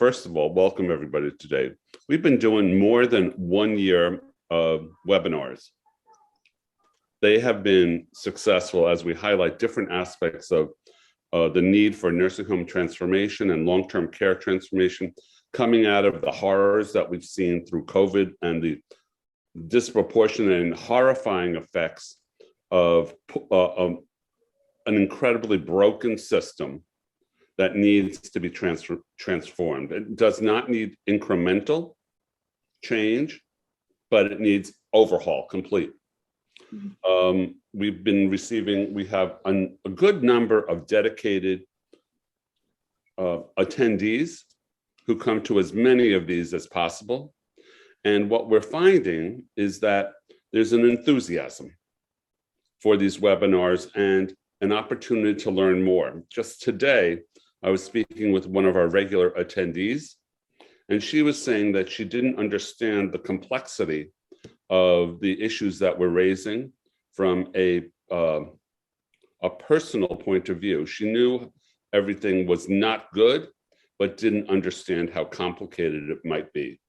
first of all, welcome everybody today. We've been doing more than 1 year of webinars. They have been successful as we highlight different aspects of the need for nursing home transformation and long-term care transformation coming out of the horrors that we've seen through COVID and the disproportionate and horrifying effects of an incredibly broken system that needs to be transformed. It does not need incremental change, but it needs overhaul complete. We've been receiving, we have a good number of dedicated attendees who come to as many of these as possible. And what we're finding is that there's an enthusiasm for these webinars and an opportunity to learn more. Just today, I was speaking with one of our regular attendees, and she was saying that she didn't understand the complexity of the issues that we're raising from a personal point of view. She knew everything was not good, but didn't understand how complicated it might be.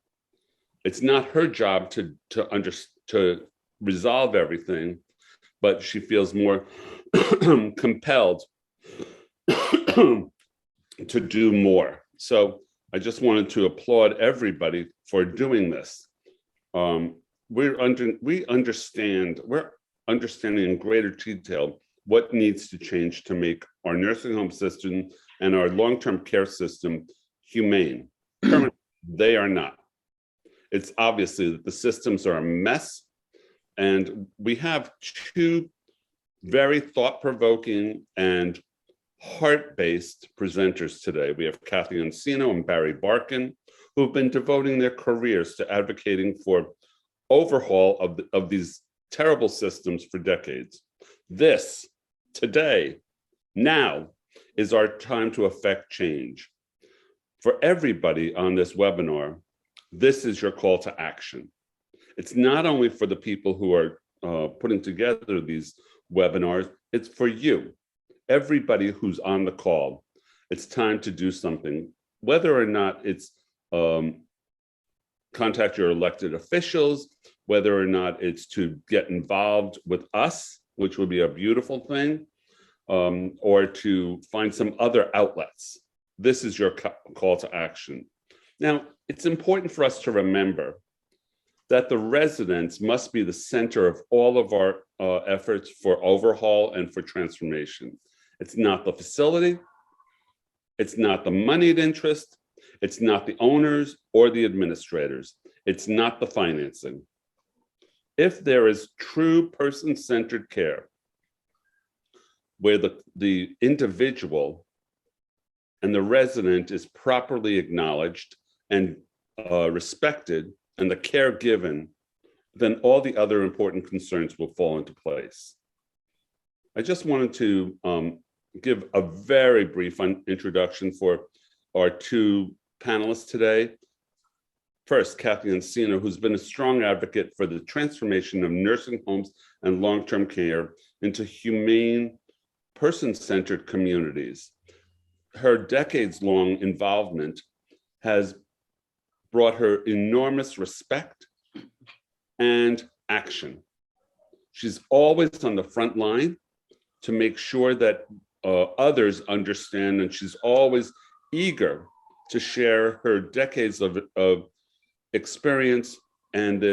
It's not her job to resolve everything, but she feels more compelled to do more. So I just wanted to applaud everybody for doing this. We're understanding in greater detail what needs to change to make our nursing home system and our long-term care system humane. Currently, they are not. It's obviously that the systems are a mess, and we have two very thought-provoking and heart-based presenters today. We have Cathy Unsino and Barkan, who have been devoting their careers to advocating for overhaul of these terrible systems for decades. This, today, now, is our time to affect change. For everybody on this webinar, this is your call to action. It's not only for the people who are putting together these webinars, it's for you. Everybody who's on the call, it's time to do something, whether or not it's contact your elected officials, whether or not it's to get involved with us, which would be a beautiful thing, or to find some other outlets. This is your call to action. Now, it's important for us to remember that the residents must be the center of all of our efforts for overhaul and for transformation. It's not the facility, it's not the moneyed interest, it's not the owners or the administrators, it's not the financing. If there is true person-centered care, where the individual and the resident is properly acknowledged and respected, and the care given, then all the other important concerns will fall into place. I just wanted to give a very brief introduction for our two panelists today. First, Cathy Unsino, who's been a strong advocate for the transformation of nursing homes and long-term care into humane, person-centered communities. Her decades-long involvement has brought her enormous respect and action. She's always on the front line to make sure that others understand, and she's always eager to share her decades of experience and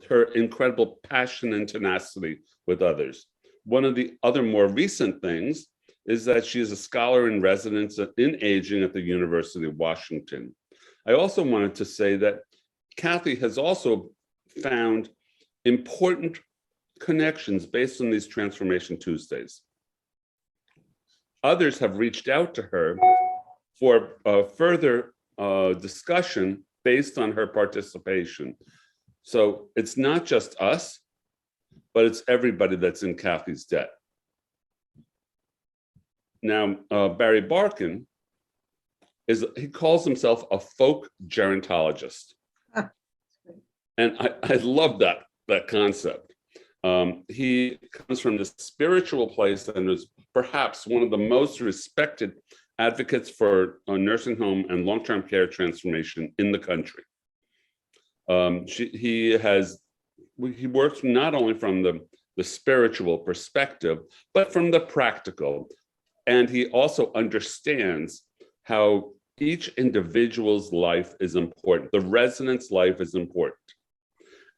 her incredible passion and tenacity with others. One of the other more recent things is that she is a scholar in residence in aging at the University of Washington. I also wanted to say that Cathy has also found important connections based on these Transformation Tuesdays. Others have reached out to her for further discussion based on her participation. So it's not just us, but it's everybody that's in Cathy's debt. Now, Barry Barkan, he calls himself a folk gerontologist. And I love that concept. He comes from this spiritual place and is perhaps one of the most respected advocates for nursing home and long-term care transformation in the country. He works not only from the spiritual perspective, but from the practical. And he also understands how each individual's life is important. The resident's life is important.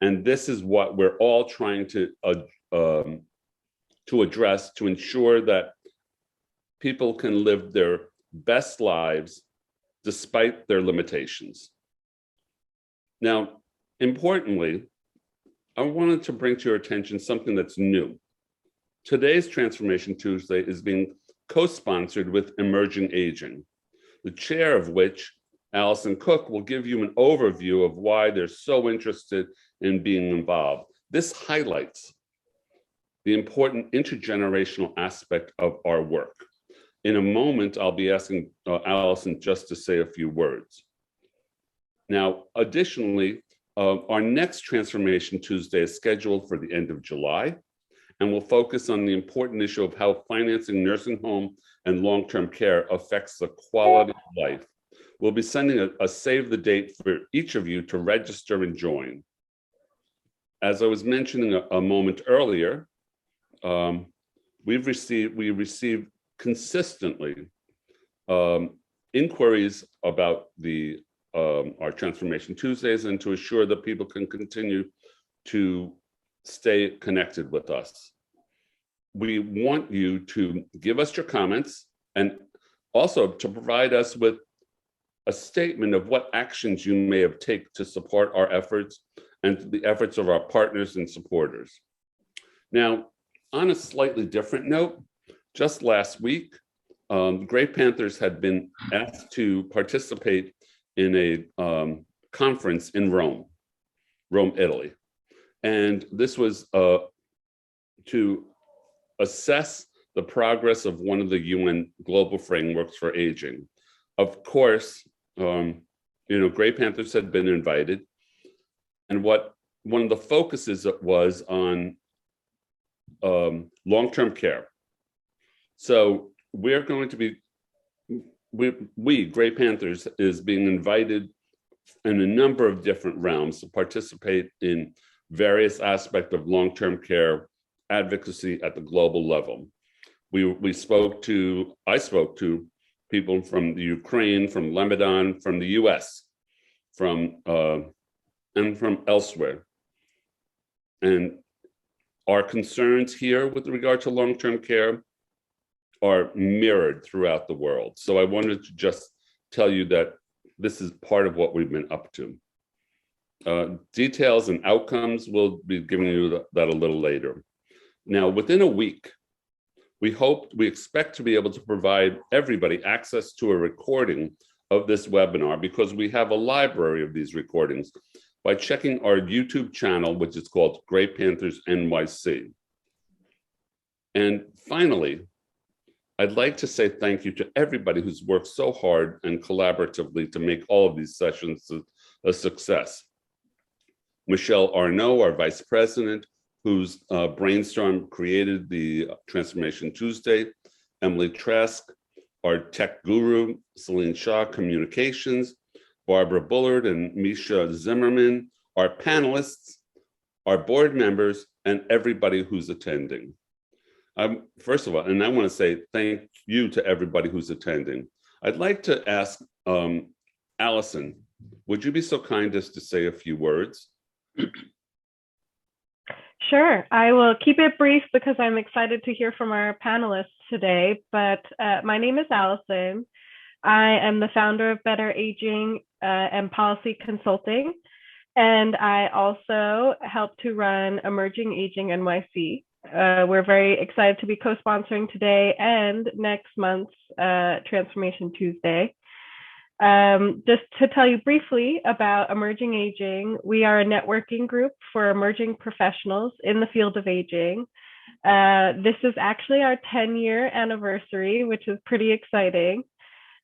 And this is what we're all trying to address, to ensure that people can live their best lives despite their limitations. Now, importantly, I wanted to bring to your attention something that's new. Today's Transformation Tuesday is being co-sponsored with Emerging Aging, the chair of which, Allison Cook, will give you an overview of why they're so interested in being involved. This highlights the important intergenerational aspect of our work. In a moment, I'll be asking Allison just to say a few words. Now, additionally, our next Transformation Tuesday is scheduled for the end of July, and will focus on the important issue of how financing nursing home and long-term care affects the quality of life. We'll be sending a save the date for each of you to register and join. As I was mentioning a moment earlier, we received consistently inquiries about our Transformation Tuesdays, and to assure that people can continue to stay connected with us. We want you to give us your comments, and also to provide us with a statement of what actions you may have taken to support our efforts and the efforts of our partners and supporters. Now, on a slightly different note, just last week, Grey Panthers had been asked to participate in a conference in Rome, Italy. And this was to assess the progress of one of the UN global frameworks for aging. Of course, Grey Panthers had been invited, and one of the focuses was on long-term care. So we're going to be, we, Grey Panthers, is being invited in a number of different realms to participate in various aspects of long-term care advocacy at the global level. I spoke to people from the Ukraine, from Lebanon, from the US, and from elsewhere. And our concerns here with regard to long-term care are mirrored throughout the world. So I wanted to just tell you that this is part of what we've been up to. Details and outcomes, we'll be giving you that a little later. Now, within a week, we expect to be able to provide everybody access to a recording of this webinar, because we have a library of these recordings, by checking our YouTube channel, which is called Grey Panthers NYC. And finally, I'd like to say thank you to everybody who's worked so hard and collaboratively to make all of these sessions a success. Michelle Arnaud, our Vice President, whose brainstorm created the Transformation Tuesday. Emily Trask, our tech guru. Celine Shaw, Communications. Barbara Bullard and Misha Zimmerman, our panelists, our board members, and everybody who's attending. First of all, and I want to say thank you to everybody who's attending. I'd like to ask Allison, would you be so kind as to say a few words? Sure, I will keep it brief because I'm excited to hear from our panelists today, but my name is Allison. I am the founder of Better Aging and Policy Consulting, and I also help to run Emerging Aging NYC. We're very excited to be co-sponsoring today and next month's Transformation Tuesday. Just to tell you briefly about Emerging Aging, we are a networking group for emerging professionals in the field of aging. This is actually our 10-year anniversary, which is pretty exciting.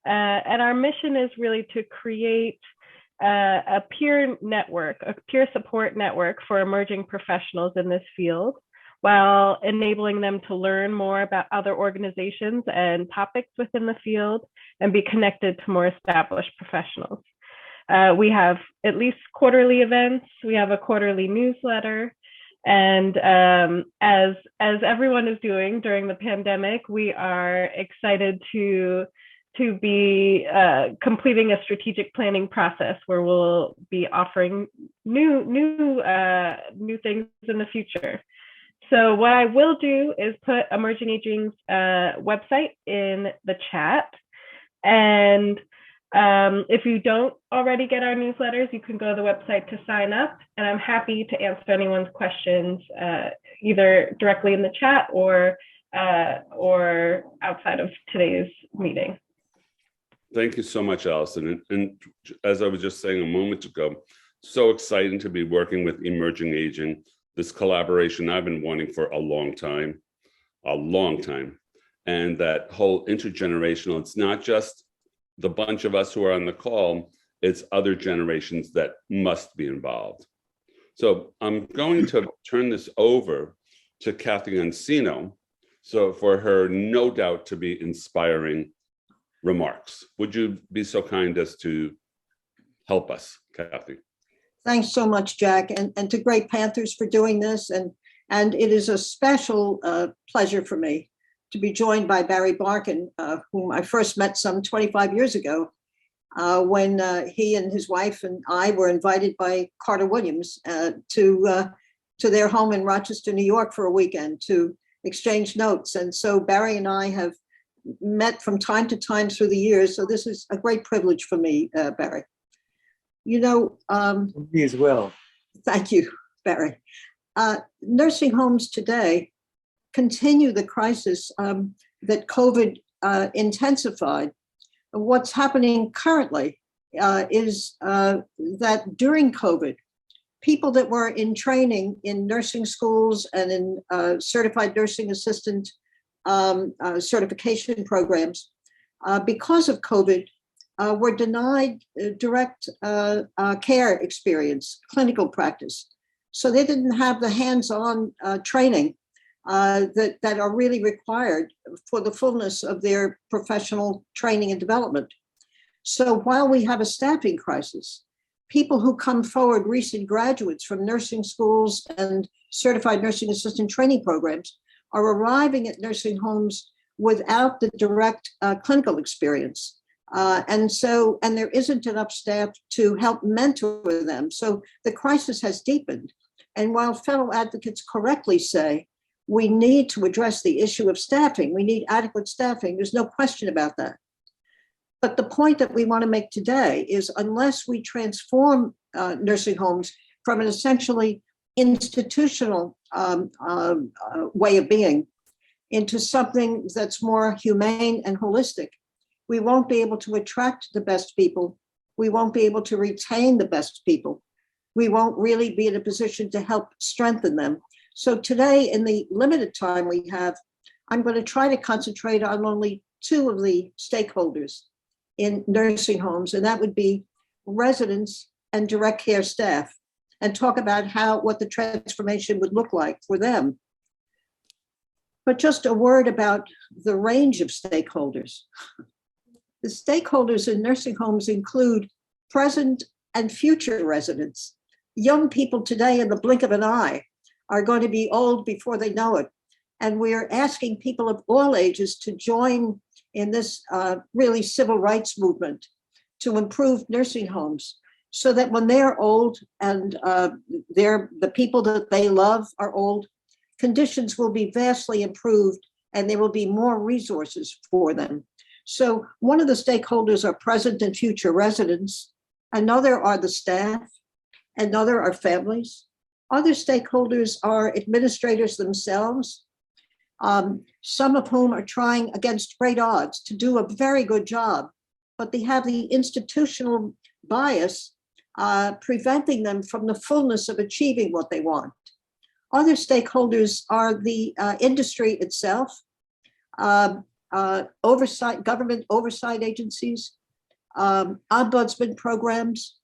And our mission is really to create a peer network, a peer support network for emerging professionals in this field, while enabling them to learn more about other organizations and topics within the field and be connected to more established professionals. We have at least quarterly events. We have a quarterly newsletter. And as everyone is doing during the pandemic, we are excited to be completing a strategic planning process where we'll be offering new things in the future. So what I will do is put Emerging Aging's website in the chat. And if you don't already get our newsletters, you can go to the website to sign up. And I'm happy to answer anyone's questions either directly in the chat or outside of today's meeting. Thank you so much, Allison. And as I was just saying a moment ago, so exciting to be working with Emerging Aging, this collaboration I've been wanting for a long time. And that whole intergenerational, it's not just the bunch of us who are on the call, it's other generations that must be involved. So I'm going to turn this over to Cathy Unsino, so for her no doubt to be inspiring remarks. Would you be so kind as to help us, Cathy? Thanks so much, Jack, and to Great Panthers for doing this. And it is a special pleasure for me to be joined by Barry Barkan, whom I first met some 25 years ago when he and his wife and I were invited by Carter Williams to their home in Rochester, New York for a weekend to exchange notes. And so Barry and I have met from time to time through the years. So this is a great privilege for me, Barry. You know, me as well. Thank you, Barry. Nursing homes today continue the crisis that COVID intensified. What's happening currently is that during COVID, people that were in training in nursing schools and in certified nursing assistant certification programs, because of COVID, were denied direct care experience, clinical practice. So they didn't have the hands-on training that are really required for the fullness of their professional training and development. So while we have a staffing crisis, people who come forward, recent graduates from nursing schools and certified nursing assistant training programs, are arriving at nursing homes without the direct clinical experience. And there isn't enough staff to help mentor them. So the crisis has deepened. And while fellow advocates correctly say, we need to address the issue of staffing, we need adequate staffing, there's no question about that. But the point that we want to make today is unless we transform nursing homes from an essentially institutional way of being into something that's more humane and holistic, we won't be able to attract the best people. We won't be able to retain the best people. We won't really be in a position to help strengthen them. So today, in the limited time we have, I'm going to try to concentrate on only two of the stakeholders in nursing homes, and that would be residents and direct care staff, and talk about what the transformation would look like for them. But just a word about the range of stakeholders. The stakeholders in nursing homes include present and future residents. Young people today, in the blink of an eye, are going to be old before they know it. And we're asking people of all ages to join in this really civil rights movement to improve nursing homes so that when they're old and the people that they love are old, conditions will be vastly improved and there will be more resources for them. So one of the stakeholders are present and future residents. Another are the staff. Another are families. Other stakeholders are administrators themselves, some of whom are trying against great odds to do a very good job, but they have the institutional bias preventing them from the fullness of achieving what they want. Other stakeholders are the industry itself, government oversight agencies, ombudsman programs,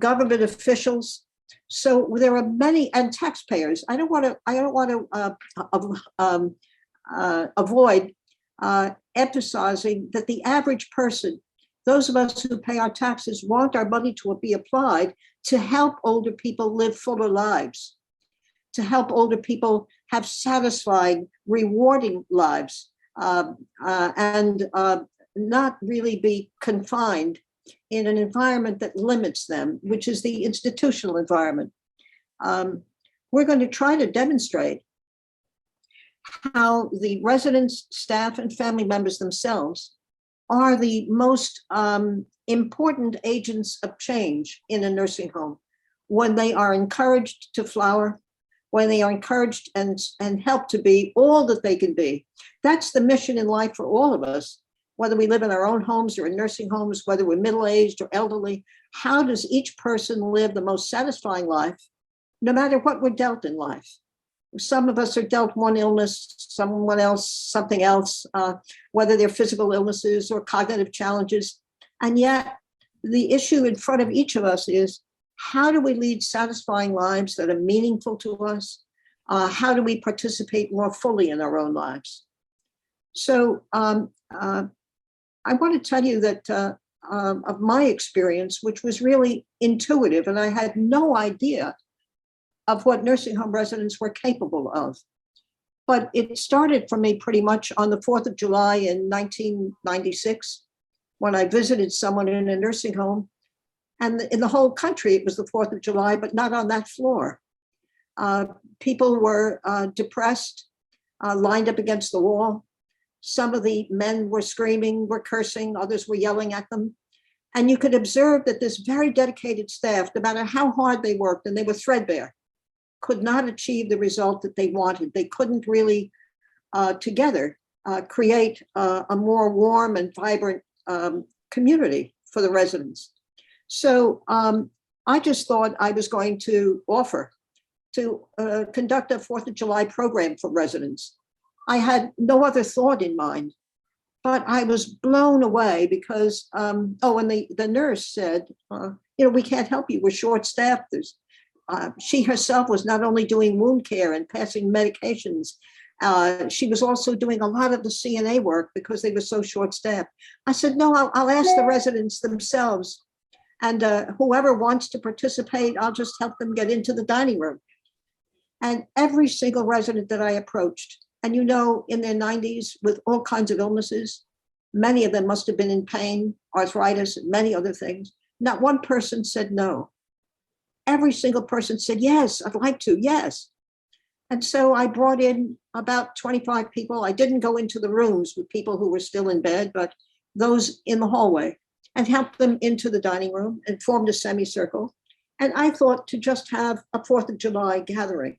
government officials, So there are many, and taxpayers. I don't want to avoid emphasizing that the average person, those of us who pay our taxes, want our money to be applied to help older people live fuller lives, to help older people have satisfying, rewarding lives, and not really be confined in an environment that limits them, which is the institutional environment. We're going to try to demonstrate how the residents, staff, and family members themselves are the most important agents of change in a nursing home when they are encouraged to flower, when they are encouraged and helped to be all that they can be. That's the mission in life for all of us, whether we live in our own homes or in nursing homes, whether we're middle-aged or elderly. How does each person live the most satisfying life, no matter what we're dealt in life? Some of us are dealt one illness, someone else, something else, whether they're physical illnesses or cognitive challenges. And yet the issue in front of each of us is, how do we lead satisfying lives that are meaningful to us? How do we participate more fully in our own lives? So I want to tell you that of my experience, which was really intuitive, and I had no idea of what nursing home residents were capable of. But it started for me pretty much on the 4th of July in 1996, when I visited someone in a nursing home. And in the whole country, it was the 4th of July, but not on that floor. People were depressed, lined up against the wall. Some of the men were screaming, were cursing, others were yelling at them. And you could observe that this very dedicated staff, no matter how hard they worked, and they were threadbare, could not achieve the result that they wanted. They couldn't really, together, create a more warm and vibrant community for the residents. So I just thought I was going to offer to conduct a 4th of July program for residents. I had no other thought in mind, but I was blown away because, and the nurse said, we can't help you, we're short-staffed. She herself was not only doing wound care and passing medications, she was also doing a lot of the CNA work because they were so short-staffed. I said, no, I'll ask the residents themselves. And whoever wants to participate, I'll just help them get into the dining room. And every single resident that I approached, and in their 90s with all kinds of illnesses, many of them must have been in pain, arthritis, and many other things. Not one person said no. Every single person said, yes, I'd like to, yes. And so I brought in about 25 people. I didn't go into the rooms with people who were still in bed, but those in the hallway, and helped them into the dining room and formed a semicircle. And I thought to just have a 4th of July gathering.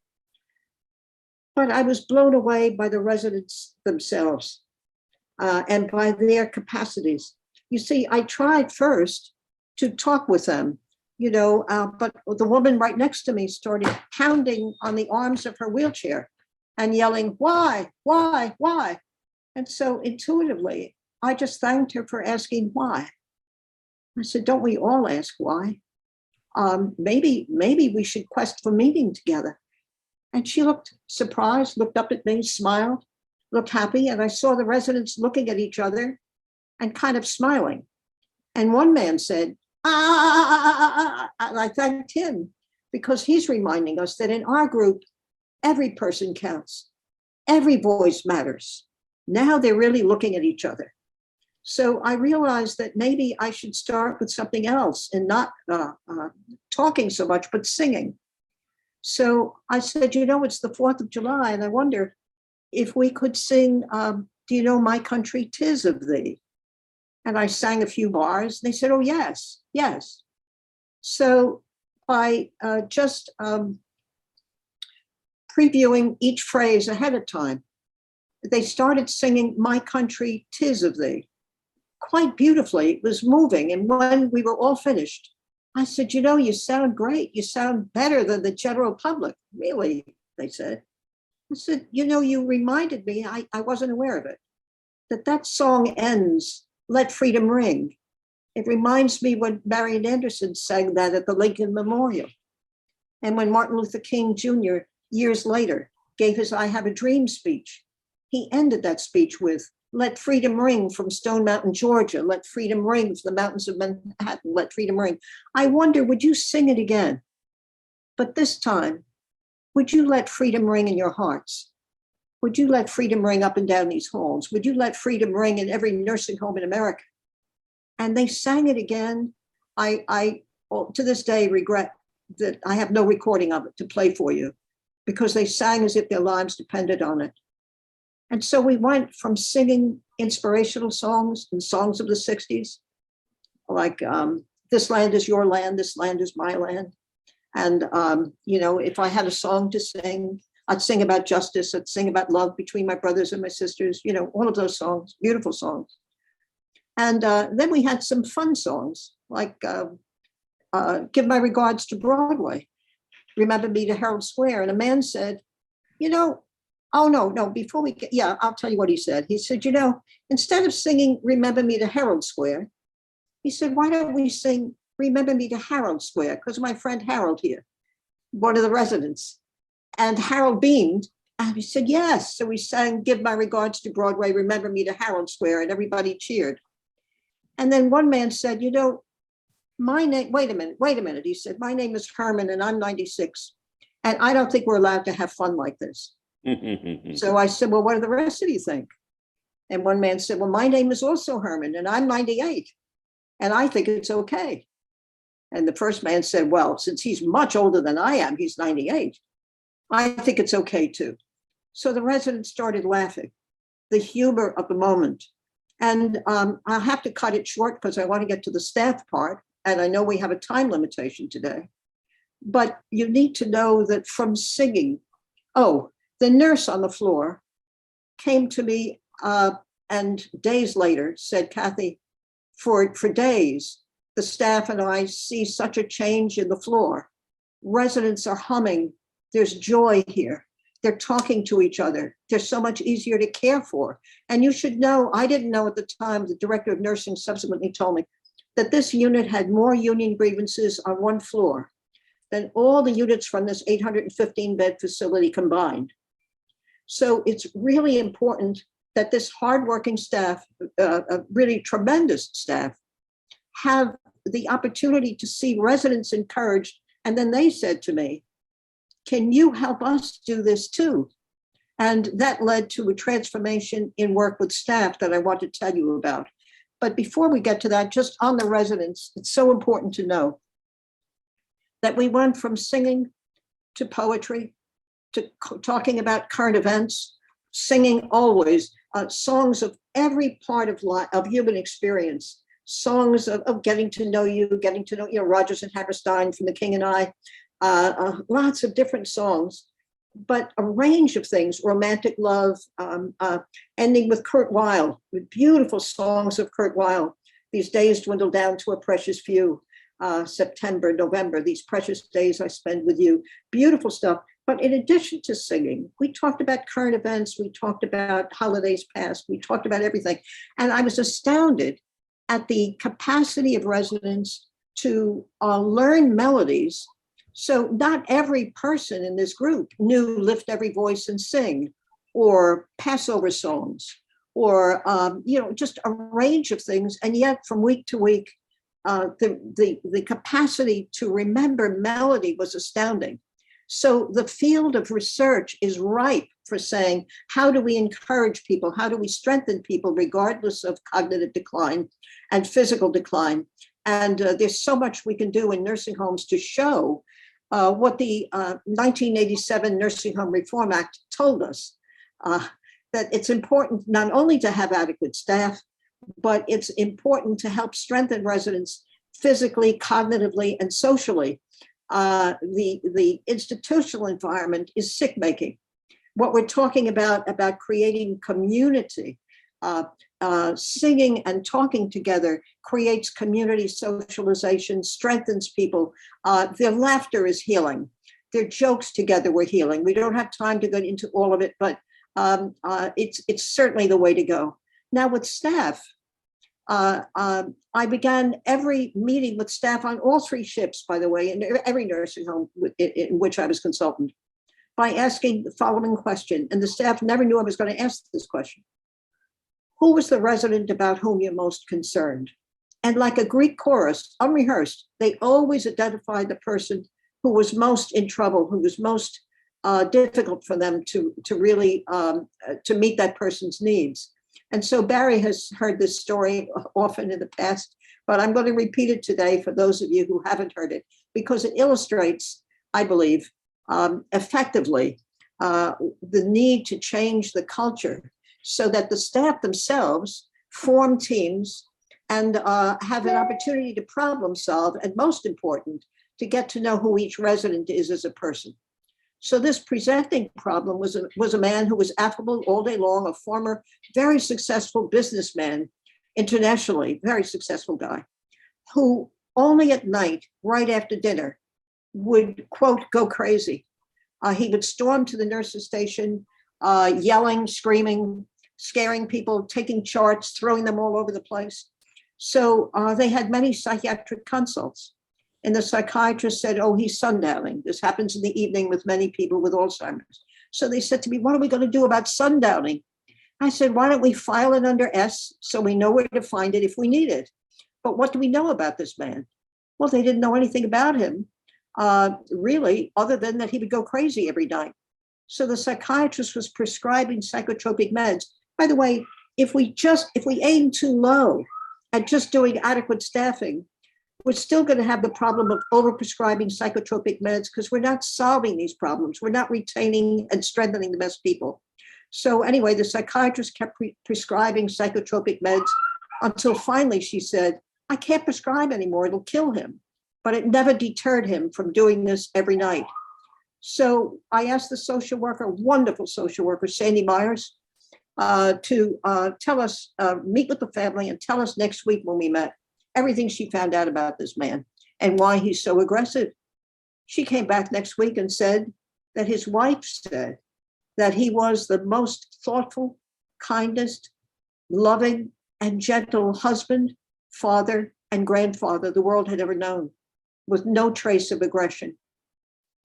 But I was blown away by the residents themselves and by their capacities. You see, I tried first to talk with them, but the woman right next to me started pounding on the arms of her wheelchair and yelling, why? And so intuitively, I just thanked her for asking why. I said, don't we all ask why? Maybe we should quest for meaning together. And she looked surprised, looked up at me, smiled, looked happy. And I saw the residents looking at each other and kind of smiling. And one man said, and I thanked him because he's reminding us that in our group, every person counts. Every voice matters. Now they're really looking at each other. So I realized that maybe I should start with something else and not talking so much, but singing. So I said, it's the 4th of July, and I wonder if we could sing, do you know my country, 'tis of thee? And I sang a few bars. They said, oh, yes. So by just previewing each phrase ahead of time, they started singing my country, 'tis of thee. Quite beautifully. It was moving. And when we were all finished, I said, you sound great. You sound better than the general public. Really, they said. I said, you reminded me, I wasn't aware of it, that song ends, let freedom ring. It reminds me when Marian Anderson sang that at the Lincoln Memorial. And when Martin Luther King Jr. years later gave his I Have a Dream speech, he ended that speech with, "Let freedom ring from Stone Mountain, Georgia. Let freedom ring from the mountains of Manhattan. Let freedom ring." I wonder, would you sing it again? But this time, would you let freedom ring in your hearts? Would you let freedom ring up and down these halls? Would you let freedom ring in every nursing home in America? And they sang it again. I to this day regret that I have no recording of it to play for you, because they sang as if their lives depended on it. And so we went from singing inspirational songs and songs of the 60s, like "This land is your land, this land is my land." And, if I had a song to sing, I'd sing about justice, I'd sing about love between my brothers and my sisters, all of those songs, beautiful songs. And then we had some fun songs, like "Give My Regards to Broadway, Remember Me to Herald Square." And a man said, oh, no, before we get, I'll tell you what he said. He said, instead of singing "Remember Me to Herald Square," he said, "why don't we sing Remember Me to Harold Square? Because my friend Harold here, one of the residents." And Harold beamed and he said, "Yes." So we sang "Give My Regards to Broadway, Remember Me to Harold Square," and everybody cheered. And then one man said, "My name," wait a minute. He said, "My name is Herman and I'm 96. And I don't think we're allowed to have fun like this." So I said, "Well, what do the rest of you think?" And one man said, "Well, my name is also Herman and I'm 98. And I think it's okay." And the first man said, "Well, since he's much older than I am, he's 98. I think it's okay too." So the residents started laughing, the humor of the moment. And I'll have to cut it short because I want to get to the staff part. And I know we have a time limitation today. But you need to know that from singing, the nurse on the floor came to me and days later said, "Cathy, for days, the staff and I see such a change in the floor. Residents are humming. There's joy here. They're talking to each other. They're so much easier to care for." And you should know, I didn't know at the time, the director of nursing subsequently told me that this unit had more union grievances on one floor than all the units from this 815-bed facility combined. So it's really important that this hardworking staff, a really tremendous staff, have the opportunity to see residents encouraged. And then they said to me, "Can you help us do this too?" And that led to a transformation in work with staff that I want to tell you about. But before we get to that, just on the residents, it's so important to know that we went from singing to poetry to talking about current events, singing always songs of every part of life, of human experience, songs of getting to know you, Rodgers and Hammerstein from The King and I, lots of different songs, but a range of things, romantic love, ending with Kurt Weill, with beautiful songs of Kurt Weill. "These days dwindle down to a precious few. September, November, these precious days I spend with you." Beautiful stuff. But in addition to singing, we talked about current events, we talked about holidays past, we talked about everything. And I was astounded at the capacity of residents to learn melodies. So not every person in this group knew "Lift Every Voice and Sing" or Passover songs or, just a range of things. And yet from week to week, the capacity to remember melody was astounding. So the field of research is ripe for saying, how do we encourage people? How do we strengthen people regardless of cognitive decline and physical decline? And there's so much we can do in nursing homes to show what the 1987 Nursing Home Reform Act told us, that it's important not only to have adequate staff, but it's important to help strengthen residents physically, cognitively, and socially. The institutional environment is sick-making. What we're talking about creating community, singing and talking together creates community socialization, strengthens people. Their laughter is healing. Their jokes together were healing. We don't have time to go into all of it, but it's certainly the way to go. Now with staff, I began every meeting with staff on all 3 ships, by the way, in every nursing home in which I was consultant, by asking the following question. And the staff never knew I was going to ask this question. Who was the resident about whom you're most concerned? And like a Greek chorus, unrehearsed, they always identified the person who was most in trouble, who was most difficult for them to really to meet that person's needs. And so Barry has heard this story often in the past, but I'm going to repeat it today for those of you who haven't heard it, because it illustrates, I believe, effectively the need to change the culture so that the staff themselves form teams and have an opportunity to problem solve, and most important, to get to know who each resident is as a person. So this presenting problem was a man who was affable all day long, a former very successful businessman internationally, very successful guy, who only at night, right after dinner, would, quote, go crazy. He would storm to the nurse's station, yelling, screaming, scaring people, taking charts, throwing them all over the place. So they had many psychiatric consults. And the psychiatrist said, oh, he's sundowning. This happens in the evening with many people with Alzheimer's. So they said to me, what are we going to do about sundowning? I said, why don't we file it under S so we know where to find it if we need it? But what do we know about this man? Well, they didn't know anything about him, really, other than that he would go crazy every night. So the psychiatrist was prescribing psychotropic meds. By the way, if we aim too low at just doing adequate staffing, we're still going to have the problem of overprescribing psychotropic meds because we're not solving these problems. We're not retaining and strengthening the best people. So anyway, the psychiatrist kept prescribing psychotropic meds until finally she said, I can't prescribe anymore, it'll kill him. But it never deterred him from doing this every night. So I asked the social worker, wonderful social worker, Sandy Myers, to tell us, meet with the family and tell us next week when we met, everything she found out about this man and why he's so aggressive. She came back next week and said that his wife said that he was the most thoughtful, kindest, loving, and gentle husband, father, and grandfather the world had ever known, with no trace of aggression.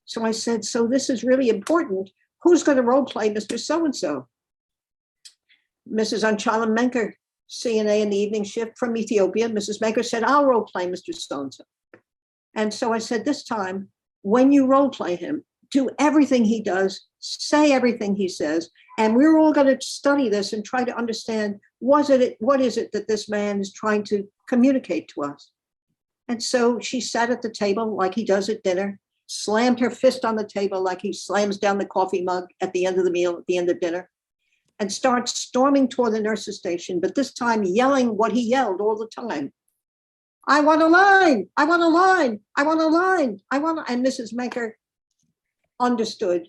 So I said, so this is really important. Who's going to role play Mr. So-and-so? Mrs. Anchalam Menker, CNA in the evening shift from Ethiopia. Mrs. Menker said, I'll role play Mr. So-and-so. And so I said, this time, when you role play him, do everything he does, say everything he says, and we're all going to study this and try to understand what is it that this man is trying to communicate to us. And so she sat at the table like he does at dinner, slammed her fist on the table like he slams down the coffee mug at the end of the meal, at the end of dinner, and starts storming toward the nurse's station, but this time yelling what he yelled all the time. I want a line, I want a line, I want a line, and Mrs. Menker understood.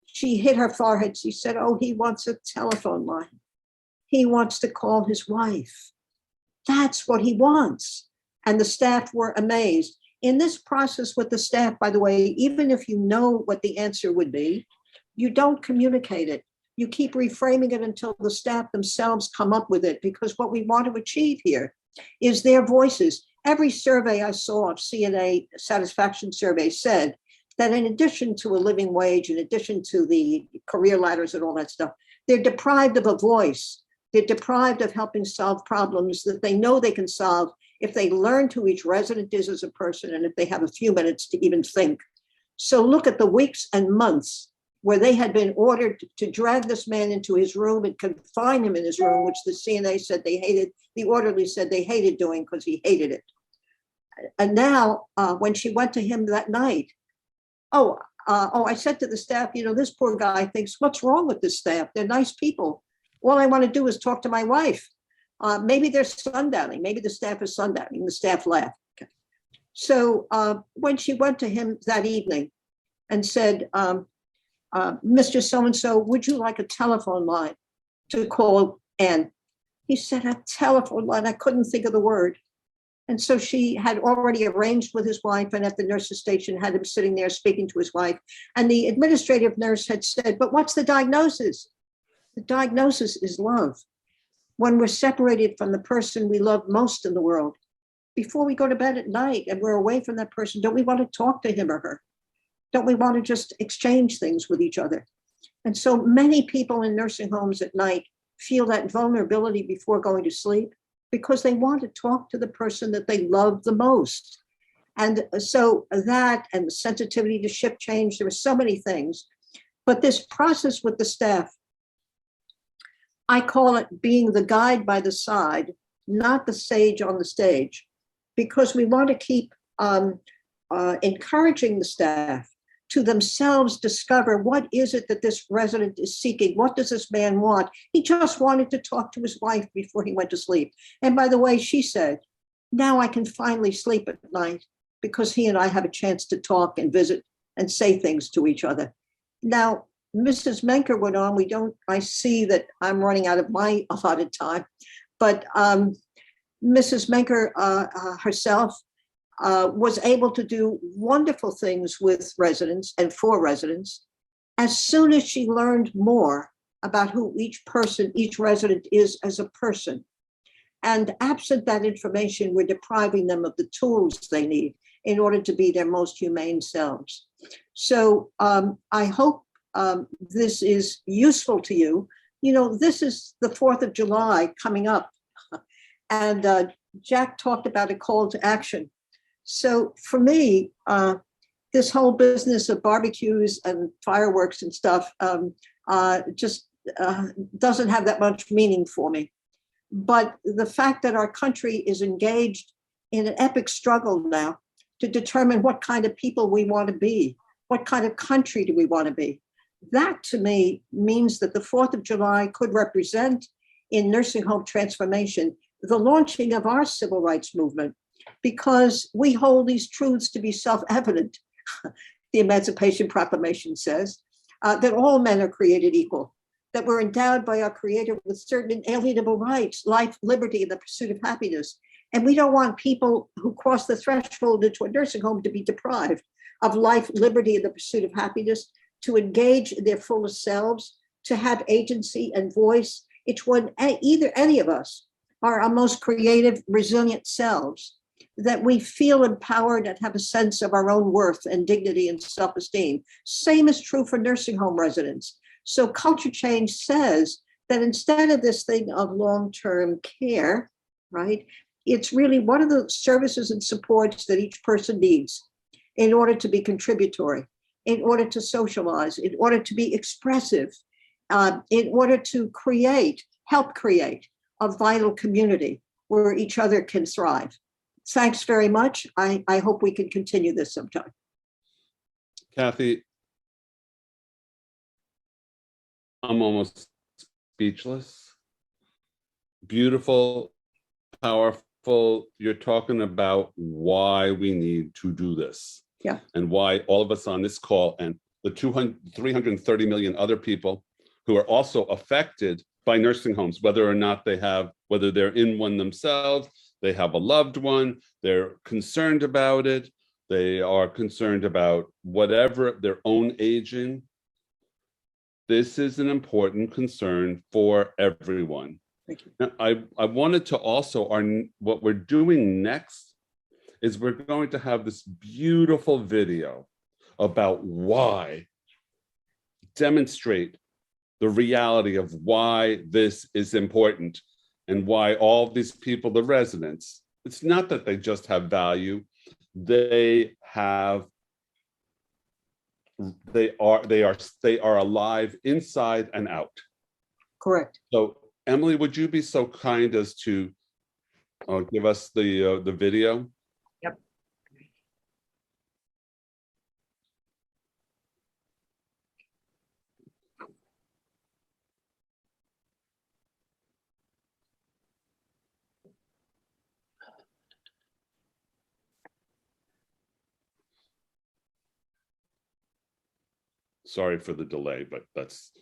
She hit her forehead. She said, oh, he wants a telephone line. He wants to call his wife. That's what he wants. And the staff were amazed. In this process with the staff, by the way, even if you know what the answer would be, you don't communicate it. You keep reframing it until the staff themselves come up with it, because what we want to achieve here is their voices. Every survey I saw of CNA satisfaction survey said that in addition to a living wage, in addition to the career ladders and all that stuff, they're deprived of a voice. They're deprived of helping solve problems that they know they can solve if they learn who each resident is as a person and if they have a few minutes to even think. So look at the weeks and months where they had been ordered to drag this man into his room and confine him in his room, which the CNA said they hated, the orderly said they hated doing because he hated it. And now, when she went to him that night, I said to the staff, this poor guy thinks, what's wrong with this staff? They're nice people. All I want to do is talk to my wife. Maybe they're sundowning. Maybe the staff is sundowning. The staff laughed. Okay. So when she went to him that evening and said, Mr. So-and-so, would you like a telephone line to call Ann? He said, a telephone line. I couldn't think of the word. And so she had already arranged with his wife, and at the nurse's station had him sitting there speaking to his wife. And the administrative nurse had said, but what's the diagnosis? The diagnosis is love. when we're separated from the person we love most in the world, before we go to bed at night and we're away from that person, don't we want to talk to him or her? Don't we want to just exchange things with each other? And so many people in nursing homes at night feel that vulnerability before going to sleep because they want to talk to the person that they love the most. And so that and the sensitivity to shift change, there were so many things. But this process with the staff, I call it being the guide by the side, not the sage on the stage, because we want to keep encouraging the staff to themselves discover what is it that this resident is seeking? What does this man want? He just wanted to talk to his wife before he went to sleep. And by the way, she said, now I can finally sleep at night because he and I have a chance to talk and visit and say things to each other. Now, Mrs. Menker went on, I see that I'm running out of my allotted time, but Mrs. Menker herself was able to do wonderful things with residents and for residents as soon as she learned more about who each resident is as a person. And absent that information, we're depriving them of the tools they need in order to be their most humane selves. So I hope this is useful to you. You know, this is the 4th of July coming up. And Jack talked about a call to action. So for me, this whole business of barbecues and fireworks and stuff just doesn't have that much meaning for me. But the fact that our country is engaged in an epic struggle now to determine what kind of people we want to be, what kind of country do we want to be, that to me means that the 4th of July could represent in nursing home transformation the launching of our civil rights movement, because we hold these truths to be self-evident. The Emancipation Proclamation says that all men are created equal, that we're endowed by our Creator with certain inalienable rights, life, liberty, and the pursuit of happiness. And we don't want people who cross the threshold into a nursing home to be deprived of life, liberty, and the pursuit of happiness, to engage in their fullest selves, to have agency and voice. It's when either any of us are our most creative, resilient selves, that we feel empowered and have a sense of our own worth and dignity and self-esteem. Same is true for nursing home residents. So culture change says that instead of this thing of long-term care, right, it's really what are the services and supports that each person needs in order to be contributory, in order to socialize, in order to be expressive, in order to help create a vital community where each other can thrive. Thanks very much. I hope we can continue this sometime. Cathy, I'm almost speechless. Beautiful, powerful. You're talking about why we need to do this. Yeah. And why all of us on this call and the 330 million other people who are also affected by nursing homes, whether they're in one themselves, they have a loved one, they're concerned about it, they are concerned about whatever their own aging. This is an important concern for everyone. Thank you. Now, I wanted to also, what we're doing next is we're going to have this beautiful video about why, demonstrate the reality of why this is important and why all these people, the residents, it's not that they just have value, they are alive inside and out. Correct. So Emily, would you be so kind as to give us the video? Yep. Sorry for the delay, but that's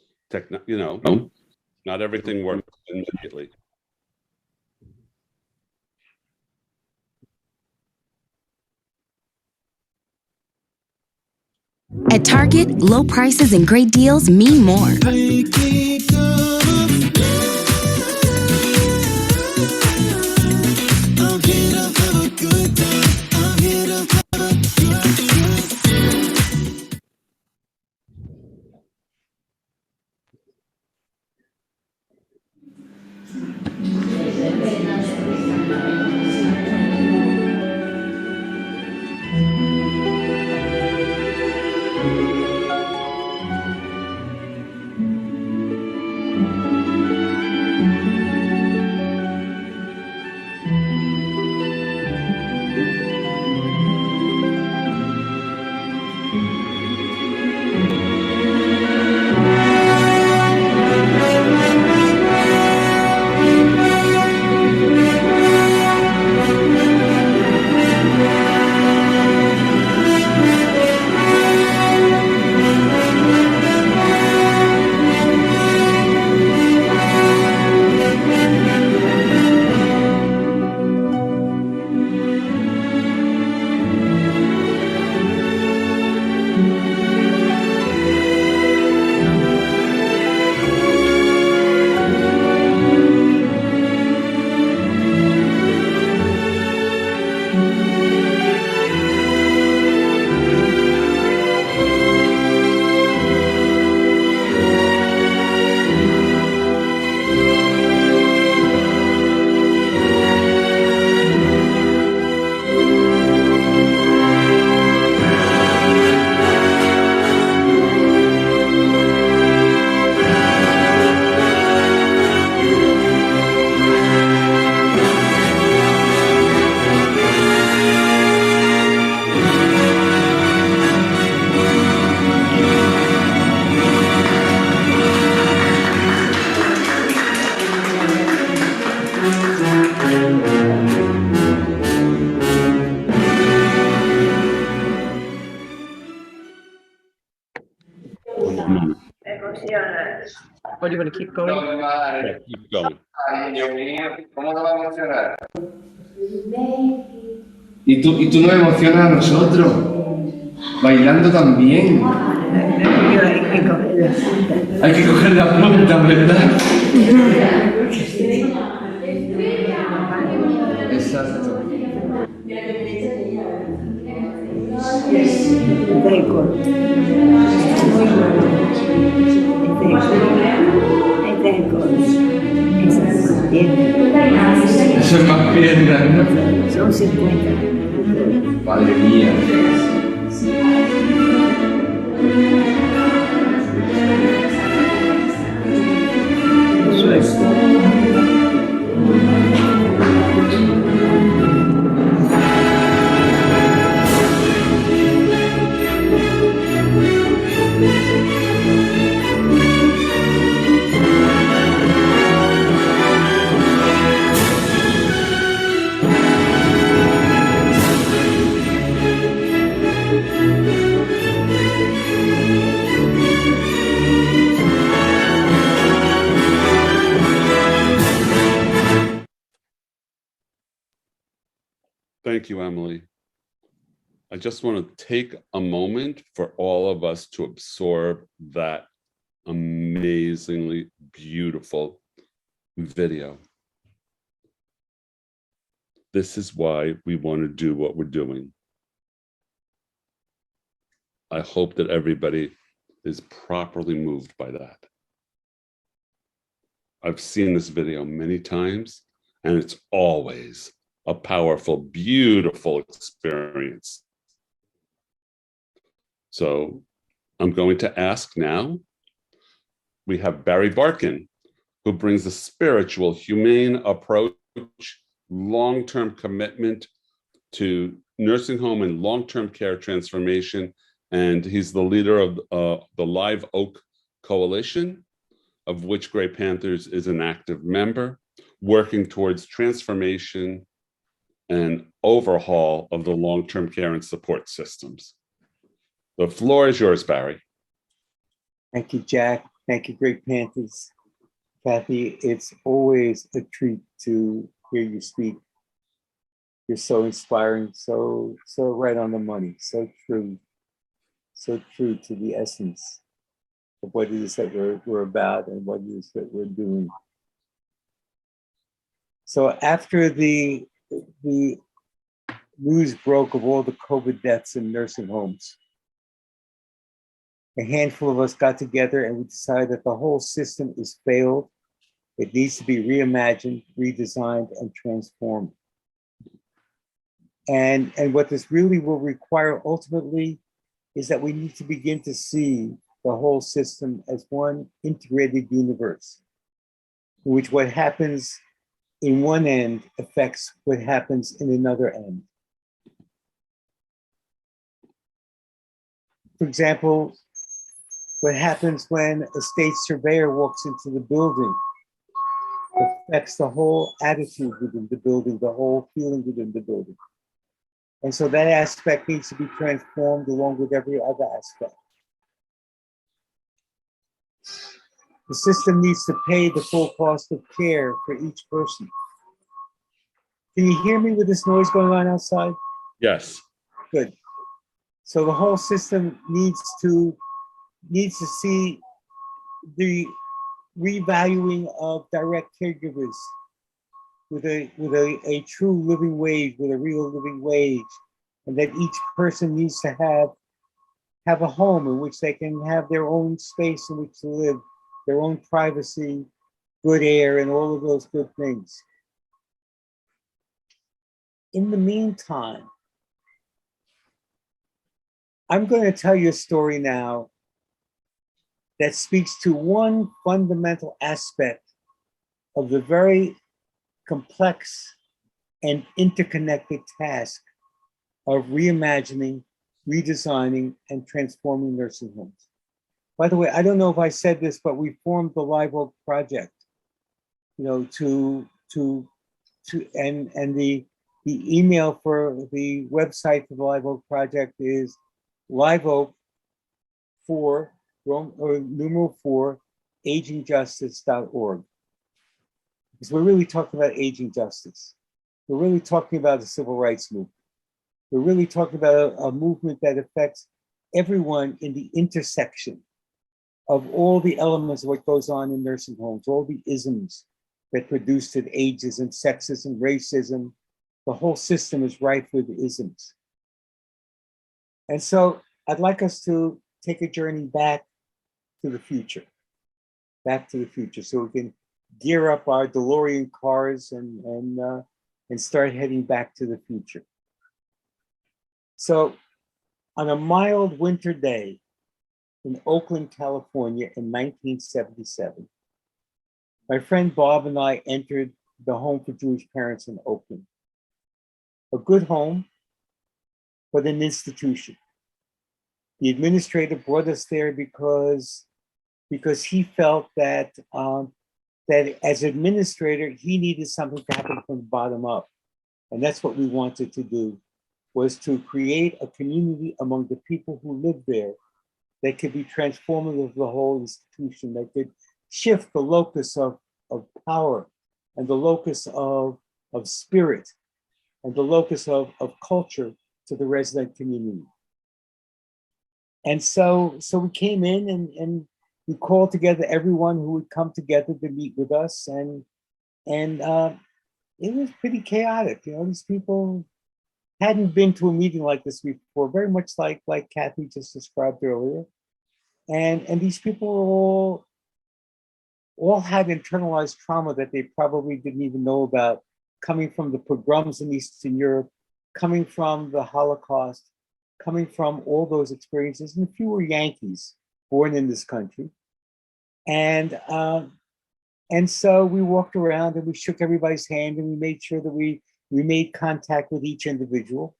not everything works immediately. At Target, low prices and great deals mean more. moment. Or do you want to keep going? Yeah, keep going. Y tú nos emocionas a nosotros, bailando también. Hay que coger la punta, ¿verdad? Exacto. Eso es más piernas, ¿no? Son 50. Madre mía. Eso es. Thank you, Emily. I just want to take a moment for all of us to absorb that amazingly beautiful video. This is why we want to do what we're doing. I hope that everybody is properly moved by that. I've seen this video many times, and it's always a powerful, beautiful experience. So I'm going to ask now, we have Barkan, who brings a spiritual, humane approach, long-term commitment to nursing home and long-term care transformation. And he's the leader of the Live Oak Coalition, of which Grey Panthers is an active member, working towards transformation and overhaul of the long-term care and support systems. The floor is yours, Barry. Thank you, Jack. Thank you, Grey Panthers. Cathy, it's always a treat to hear you speak. You're so inspiring, so right on the money, so true to the essence of what it is that we're about and what it is that we're doing. So after the news broke of all the COVID deaths in nursing homes, a handful of us got together and we decided that the whole system is failed. It needs to be reimagined, redesigned, and transformed. And what this really will require ultimately is that we need to begin to see the whole system as one integrated universe, in which what happens in one end affects what happens in another end. For example, what happens when a state surveyor walks into the building affects the whole attitude within the building, the whole feeling within the building. And so that aspect needs to be transformed along with every other aspect. The system needs to pay the full cost of care for each person. Can you hear me with this noise going on outside? Yes. Good. So the whole system needs to see the revaluing of direct caregivers with a true living wage, with a real living wage, and that each person needs to have a home in which they can have their own space in which to live, their own privacy, good air, and all of those good things. In the meantime, I'm going to tell you a story now that speaks to one fundamental aspect of the very complex and interconnected task of reimagining, redesigning, and transforming nursing homes. By the way, I don't know if I said this, but we formed the Live Oak Project, you know, and the email for the website for the Live Oak Project is liveoak4 numeral 4, agingjustice.org. Because we're really talking about aging justice. We're really talking about the civil rights movement. We're really talking about a movement that affects everyone in the intersection of all the elements of what goes on in nursing homes, all the isms that produce it, ageism, sexism, racism. The whole system is rife with isms. And so I'd like us to take a journey back to the future, so we can gear up our DeLorean cars and start heading back to the future. So on a mild winter day in Oakland, California in 1977, my friend Bob and I entered the Home for Jewish Parents in Oakland. A good home, but an institution. The administrator brought us there because he felt that that as administrator, he needed something to happen from the bottom up. And that's what we wanted to do, was to create a community among the people who live there that could be transformative of the whole institution, that could shift the locus of power and the locus of spirit and the locus of culture to the resident community. And so we came in and we called together everyone who would come together to meet with us, and it was pretty chaotic. You know, these people hadn't been to a meeting like this before, very much like Cathy just described earlier. And these people all had internalized trauma that they probably didn't even know about, coming from the pogroms in Eastern Europe, coming from the Holocaust, coming from all those experiences. And a few were Yankees born in this country. And so we walked around and we shook everybody's hand and we made sure that we made contact with each individual.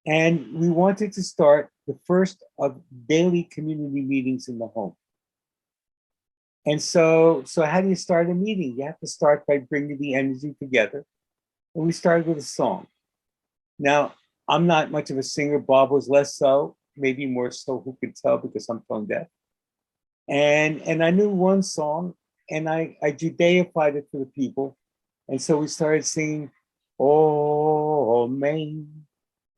And we wanted to start the first of daily community meetings in the home. And so how do you start a meeting? You have to start by bringing the energy together. And we started with a song. Now, I'm not much of a singer. Bob was less so, maybe more so, who could tell, because I'm tone deaf. And I knew one song, and I Judaified it for the people. And so we started singing, "Oh, Maine,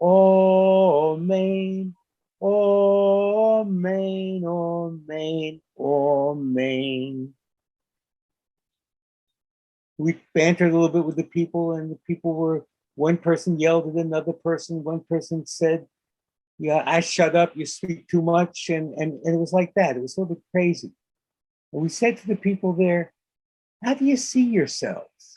oh, Maine, oh, Maine, oh, Maine, oh, Maine." We bantered a little bit with the people, and the people were, one person yelled at another person. One person said, "Yeah, I shut up, you speak too much." And it was like that. It was a little bit crazy. And we said to the people there, "How do you see yourselves?"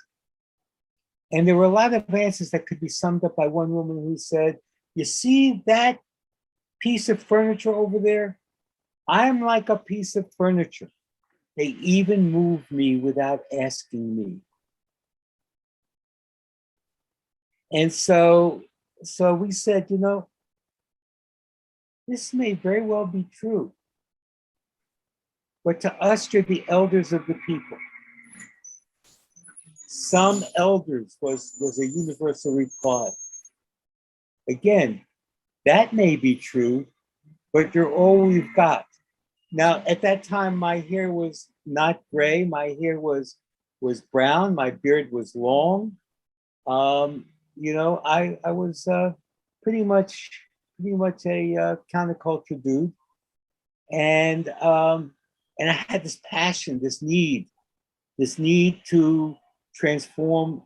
And there were a lot of answers that could be summed up by one woman who said, "You see that piece of furniture over there? I'm like a piece of furniture. They even move me without asking me." And so we said, you know, this may very well be true, but to us, you're the elders of the people. Some elders was a universal reply. Again, that may be true, but you're all we've got. Now, at that time, my hair was not gray. My hair was brown. My beard was long. You know, I was pretty much a counterculture dude, and I had this passion, this need to transform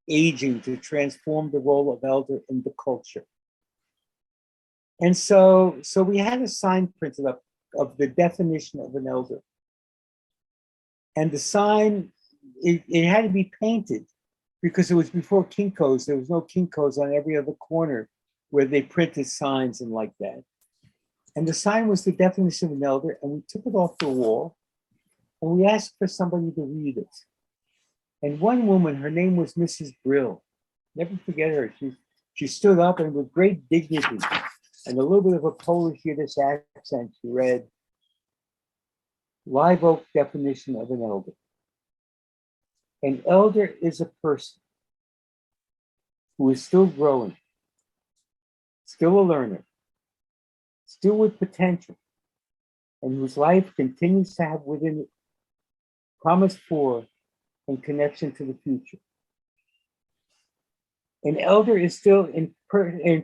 aging, to transform the role of elder in the culture. And so we had a sign printed up of the definition of an elder, and the sign it had to be painted, because it was before Kinko's. There was no Kinko's on every other corner where they printed signs and like that. And the sign was the definition of an elder, and we took it off the wall and we asked for somebody to read it. And one woman, her name was Mrs. Brill. Never forget her. She stood up, and with great dignity and a little bit of a Polish Yiddish accent, she read, "Live Oak definition of an elder. An elder is a person who is still growing, still a learner, still with potential, and whose life continues to have within it promise for and connection to the future. An elder is still in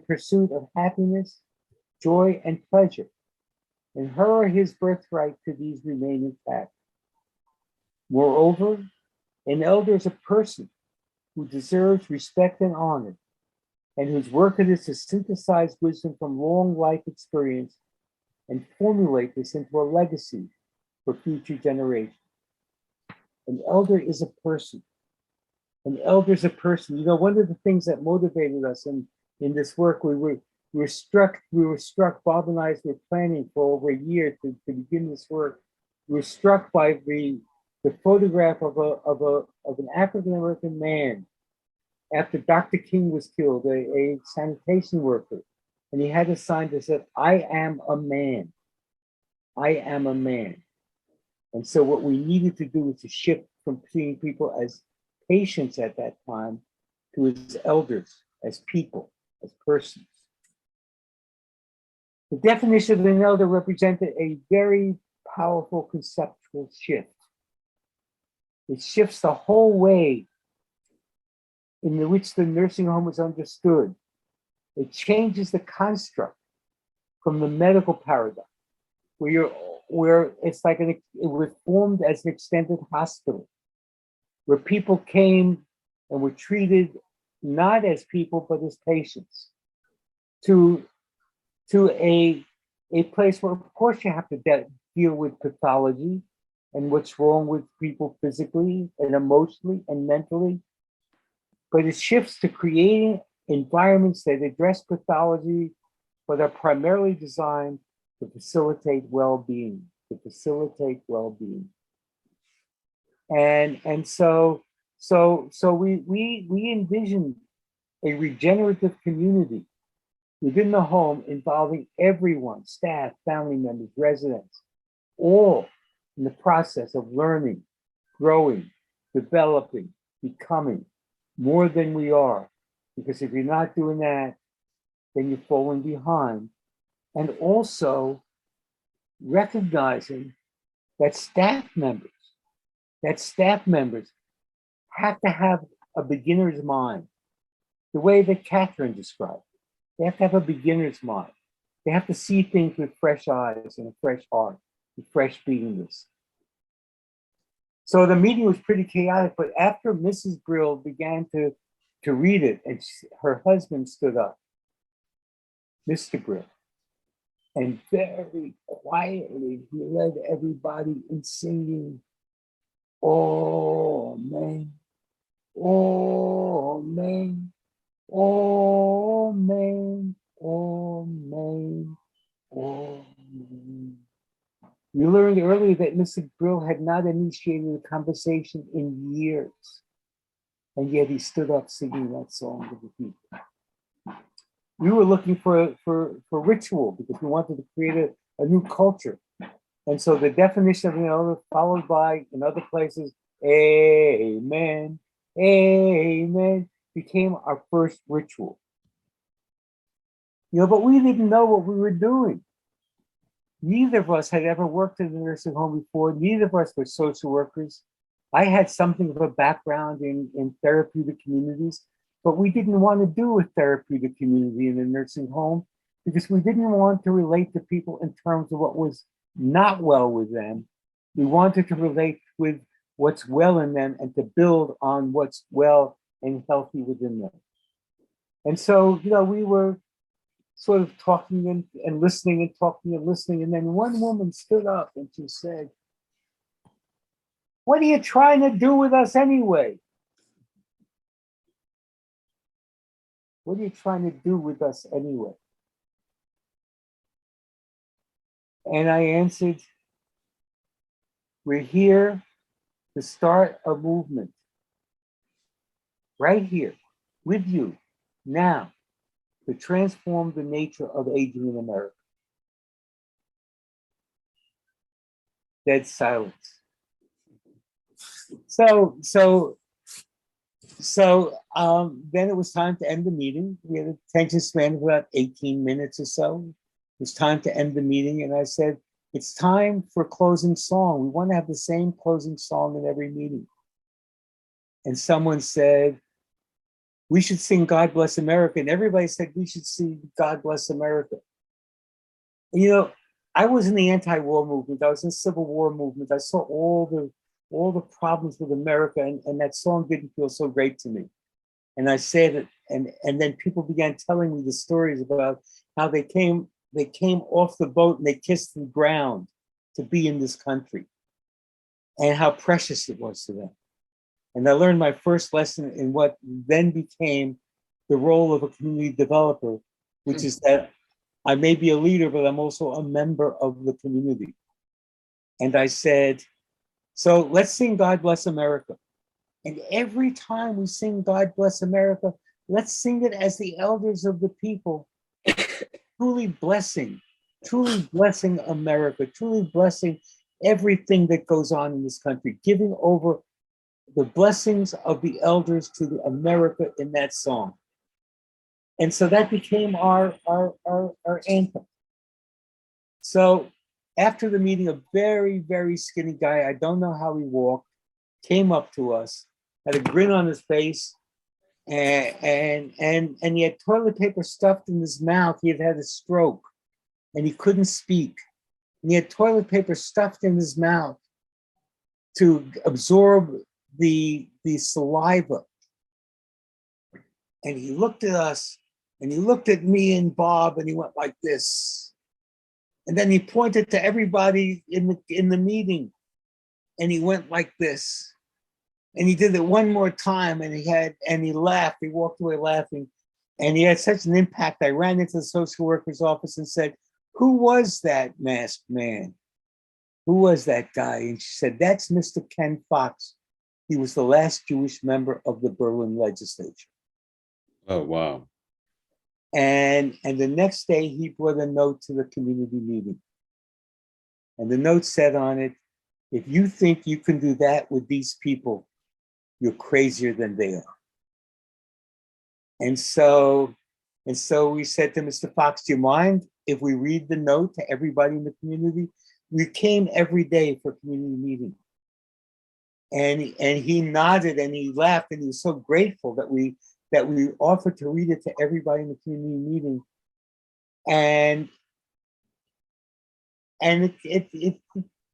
pursuit of happiness, joy, and pleasure, and her or his birthright to these remain intact. Moreover, an elder is a person who deserves respect and honor, and whose work it is to synthesize wisdom from long life experience and formulate this into a legacy for future generations. An elder is a person. An elder is a person. You know, one of the things that motivated us in this work, we were struck, Bob and I were planning for over a year to begin this work. We were struck by the photograph of an African-American man after Dr. King was killed, a sanitation worker. And he had a sign that said, "I am a man. I am a man." And so what we needed to do was to shift from seeing people as patients at that time to as elders, as people, as persons. The definition of an elder represented a very powerful conceptual shift. It shifts the whole way in which the nursing home is understood. It changes the construct from the medical paradigm, where it's like it was formed as an extended hospital, where people came and were treated not as people but as patients, to a place where, of course, you have to deal with pathology and what's wrong with people physically and emotionally and mentally, but it shifts to creating environments that address pathology but are primarily designed to facilitate well-being, And so we envisioned a regenerative community within the home involving everyone, staff, family members, residents, all in the process of learning, growing, developing, becoming more than we are. Because if you're not doing that, then you're falling behind. And also recognizing that staff members have to have a beginner's mind, the way that Catherine described. They have to have a beginner's mind. They have to see things with fresh eyes and a fresh heart, with fresh beingness. So the meeting was pretty chaotic, but after Mrs. Brill began to read it, and her husband stood up, Mr. Brill, and very quietly he led everybody in singing, "Oh man, oh man, oh man, oh man, oh man." We learned earlier that Mr. Brill had not initiated a conversation in years, and yet he stood up singing that song to the people. We were looking for ritual because we wanted to create a new culture. And so the definition of an elder, followed by, in other places, amen, amen, became our first ritual. You know, but we didn't know what we were doing. Neither of us had ever worked in a nursing home before. Neither of us were social workers. I had something of a background in therapeutic communities, but we didn't want to do a therapeutic community in a nursing home because we didn't want to relate to people in terms of what was not well with them. We wanted to relate with what's well in them and to build on what's well and healthy within them. And so, you know, we were sort of talking and listening and talking and listening. And then one woman stood up and she said, "What are you trying to do with us anyway? What are you trying to do with us anyway?" And I answered, "We're here to start a movement right here with you now to transform the nature of aging in America." Dead silence. So then it was time to end the meeting. We had an attention span of about 18 minutes or so. It was time to end the meeting. And I said, it's time for closing song. We want to have the same closing song in every meeting. And someone said, we should sing God Bless America. And everybody said, we should sing God Bless America. And, you know, I was in the anti-war movement. I was in the Civil War movement. I saw all the problems with America, and that song didn't feel so great to me. And I said it, and then people began telling me the stories about how they came off the boat and they kissed the ground to be in this country, and how precious it was to them. And I learned my first lesson in what then became the role of a community developer, which is that I may be a leader, but I'm also a member of the community. And I said, so let's sing God Bless America. And every time we sing God Bless America, let's sing it as the elders of the people, truly blessing America, truly blessing everything that goes on in this country, giving over the blessings of the elders to the America in that song. And so that became our anthem. So after the meeting, a very, very skinny guy, I don't know how he walked, came up to us, had a grin on his face, and he had toilet paper stuffed in his mouth. He had had a stroke and he couldn't speak. And he had toilet paper stuffed in his mouth to absorb the saliva. And he looked at us, and he looked at me and Bob, and he went like this. And then he pointed to everybody in the meeting, and he went like this. And he did it one more time, and he laughed. He walked away laughing, and he had such an impact. I ran into the social worker's office and said, "Who was that masked man? Who was that guy?" And she said, "That's Mr. Ken Fox. He was the last Jewish member of the Berlin legislature." Oh, wow. And the next day he brought a note to the community meeting. And the note said on it, "If you think you can do that with these people, you're crazier than they are." And so we said to Mr. Fox, "Do you mind if we read the note to everybody in the community?" We came every day for community meeting. And he nodded and he laughed, and he was so grateful that we offered to read it to everybody in the community meeting. And it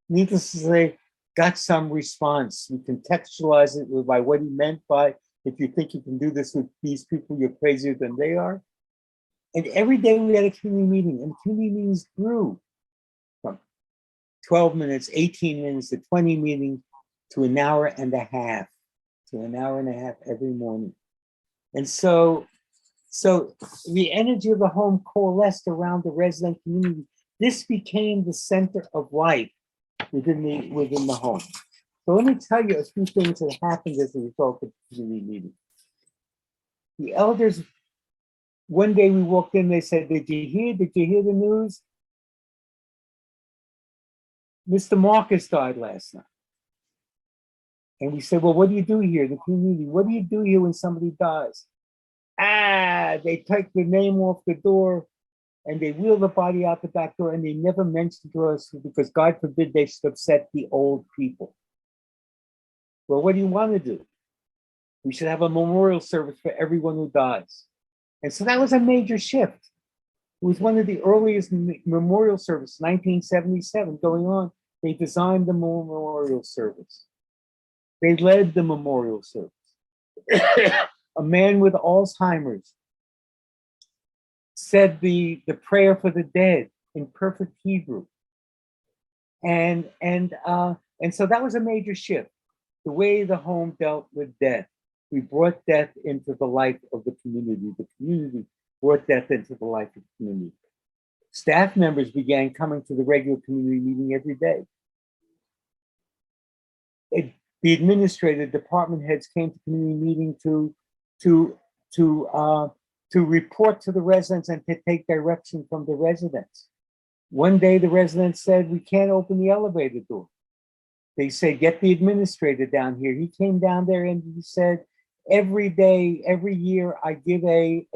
needless to say, got some response. We contextualized it by what he meant by, "If you think you can do this with these people, you're crazier than they are." And every day we had a community meeting, and community meetings grew from 12 minutes, 18 minutes to 20 meetings to an hour and a half, every morning. And so the energy of the home coalesced around the resident community. This became the center of life within the home. So let me tell you a few things that happened as a result of the community meeting. The elders, one day we walked in, they said, Did you hear the news? Mr. Marcus died last night." And we said, "Well, what do you do here in the community? What do you do here when somebody dies?" They take the name off the door and they wheel the body out the back door, and they never mentioned to us, because God forbid they should upset the old people. "Well, what do you want to do?" "We should have a memorial service for everyone who dies." And so that was a major shift. It was one of the earliest memorial services, 1977 going on. They designed the memorial service. They led the memorial service. A man with Alzheimer's said the prayer for the dead in perfect Hebrew. And so that was a major shift. The way the home dealt with death. We brought death into the life of the community. The community brought death into the life of the community. Staff members began coming to the regular community meeting every day. The administrator, department heads came to community meeting to report to the residents and to take direction from the residents. One day the residents said, "We can't open the elevator door." They said, "Get the administrator down here." He came down there and he said, "Every day, every year, I give a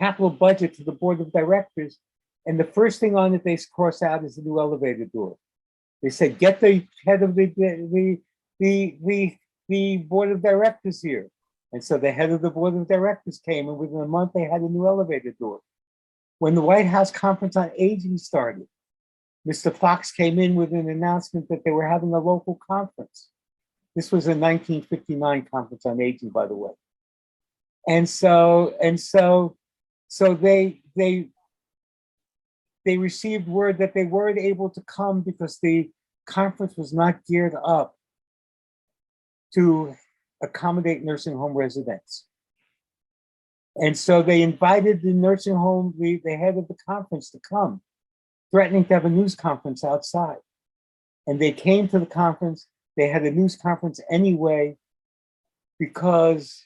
capital budget to the board of directors, and the first thing on it they cross out is the new elevator door. They said, get the head of the board of directors here. And so the head of the board of directors came, and within a month they had a new elevator door. When the White House Conference on Aging started, Mr. Fox came in with an announcement that they were having a local conference. This was a 1959 conference on aging, by the way. And so they received word that they weren't able to come because the conference was not geared up to accommodate nursing home residents. And so they invited the nursing home, the head of the conference, to come, threatening to have a news conference outside. And they came to the conference. They had a news conference anyway because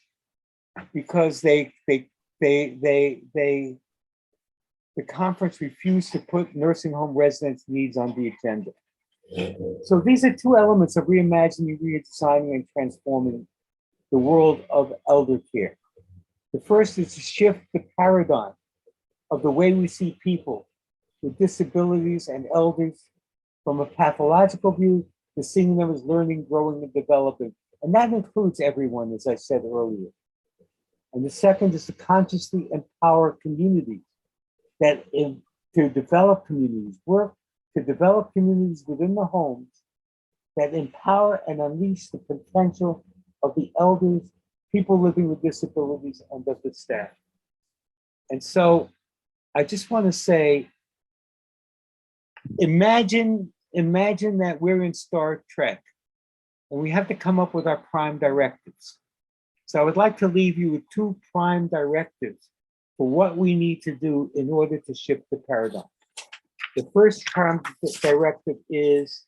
the conference refused to put nursing home residents' needs on the agenda. So these are two elements of reimagining, redesigning, and transforming the world of elder care. The first is to shift the paradigm of the way we see people with disabilities and elders from a pathological view to seeing them as learning, growing, and developing. And that includes everyone, as I said earlier. And the second is to consciously empower communities to develop communities, work to develop communities within the homes that empower and unleash the potential of the elders, people living with disabilities, and of the staff. And so I just want to say, imagine that we're in Star Trek and we have to come up with our prime directives. So I would like to leave you with two prime directives for what we need to do in order to shift the paradigm. The first prime directive is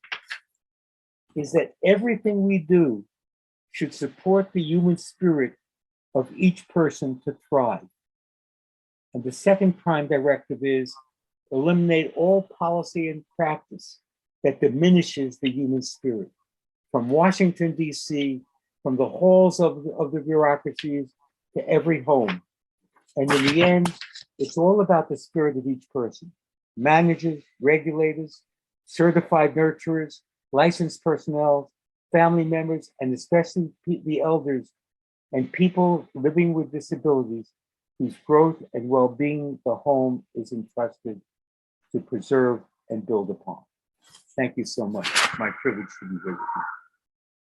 that everything we do should support the human spirit of each person to thrive. And the second prime directive is eliminate all policy and practice that diminishes the human spirit. From Washington, D.C., from the halls of the bureaucracies to every home. And in the end, it's all about the spirit of each person. Managers, regulators, certified nurturers, licensed personnel, family members, and especially the elders and people living with disabilities whose growth and well-being the home is entrusted to preserve and build upon. Thank you so much. It's my privilege to be here with you.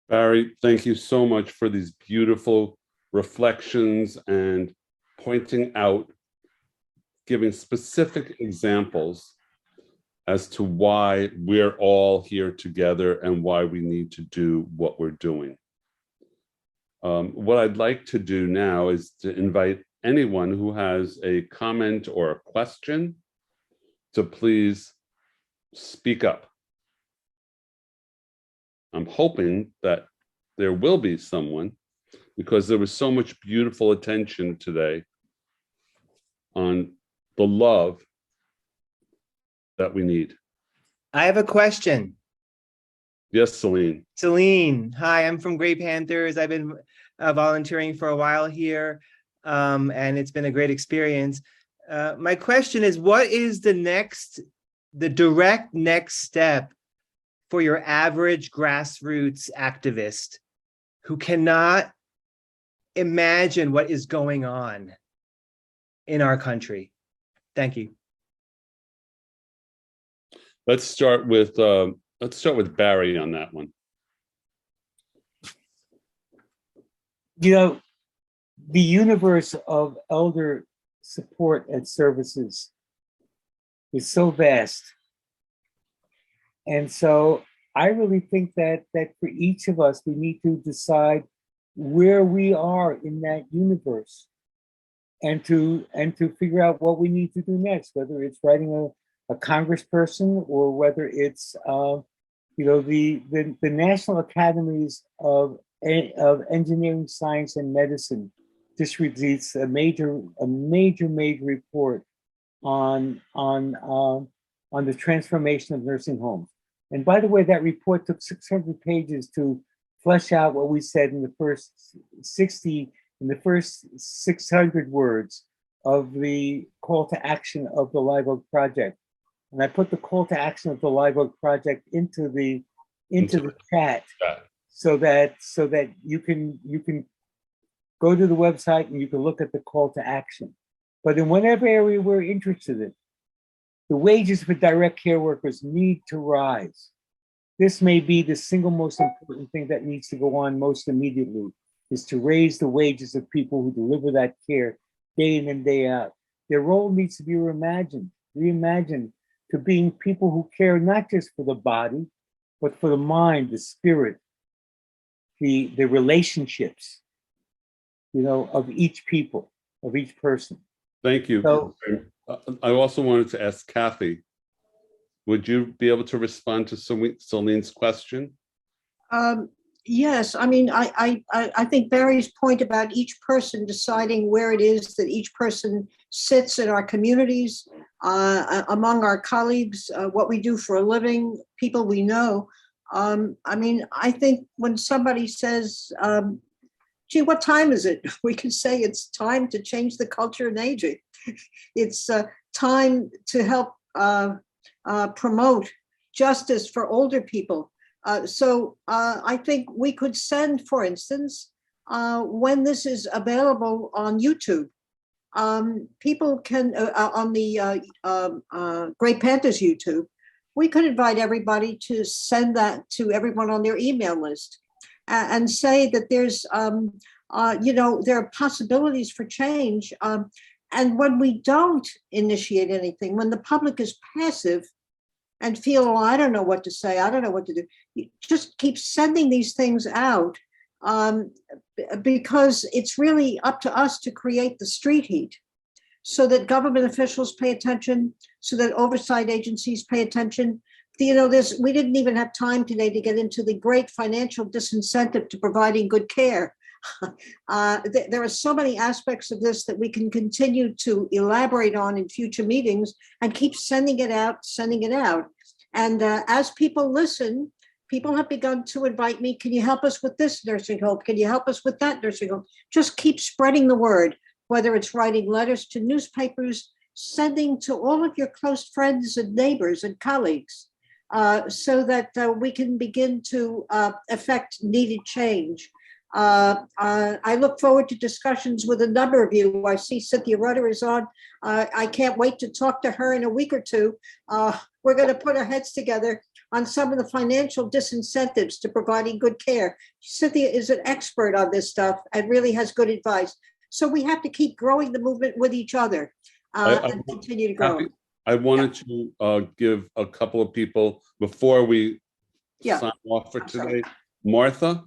Barry, thank you so much for these beautiful reflections and pointing out, giving specific examples as to why we're all here together and why we need to do what we're doing. What I'd like to do now is to invite anyone who has a comment or a question to please speak up. I'm hoping that there will be someone, because there was so much beautiful attention today on the love that we need. I have a question. Yes, Celine. Celine, hi, I'm from Grey Panthers. I've been volunteering for a while here, and it's been a great experience. My question is, what is the direct next step for your average grassroots activist who cannot imagine what is going on in our country? Thank you. Let's start with Barry on that one. You know, the universe of elder support and services is so vast. And so I really think that for each of us, we need to decide where we are in that universe and to figure out what we need to do next, whether it's writing a congressperson or whether it's the National Academies of Engineering, Science, and Medicine just released a major report on the transformation of nursing homes. And by the way, that report took 600 pages to flesh out what we said in the first 600 words of the call to action of the Live Oak Project. And I put the call to action of the Live Oak Project into the chat so that you can go to the website and you can look at the call to action. But in whatever area we're interested in, the wages for direct care workers need to rise. This may be the single most important thing that needs to go on most immediately, is to raise the wages of people who deliver that care day in and day out. Their role needs to be reimagined to being people who care not just for the body, but for the mind, the spirit, the relationships, of each people, of each person. Thank you. So, I also wanted to ask Cathy, would you be able to respond to Celine's question? Yes, I mean, I think Barry's point about each person deciding where it is that each person sits in our communities, among our colleagues, what we do for a living, people we know. I mean, I think when somebody says, gee, what time is it? We can say it's time to change the culture in aging. It's time to help promote justice for older people. So I think we could send, for instance, when this is available on YouTube, people can, on the Great Panthers YouTube, we could invite everybody to send that to everyone on their email list and say that there's, there are possibilities for change. And when we don't initiate anything, when the public is passive and feel, oh, I don't know what to say, I don't know what to do, you just keep sending these things out, because it's really up to us to create the street heat so that government officials pay attention, so that oversight agencies pay attention. We didn't even have time today to get into the great financial disincentive to providing good care. There are so many aspects of this that we can continue to elaborate on in future meetings and keep sending it out. And as people listen, people have begun to invite me, can you help us with this nursing home? Can you help us with that nursing home? Just keep spreading the word, whether it's writing letters to newspapers, sending to all of your close friends and neighbors and colleagues, so that we can begin to effect needed change. I look forward to discussions with a number of you. I see Cynthia Rudder is on. I can't wait to talk to her in a week or two. We're going to put our heads together on some of the financial disincentives to providing good care. Cynthia is an expert on this stuff and really has good advice. So we have to keep growing the movement with each other and continue to grow. I wanted to give a couple of people before we sign off for today. Martha,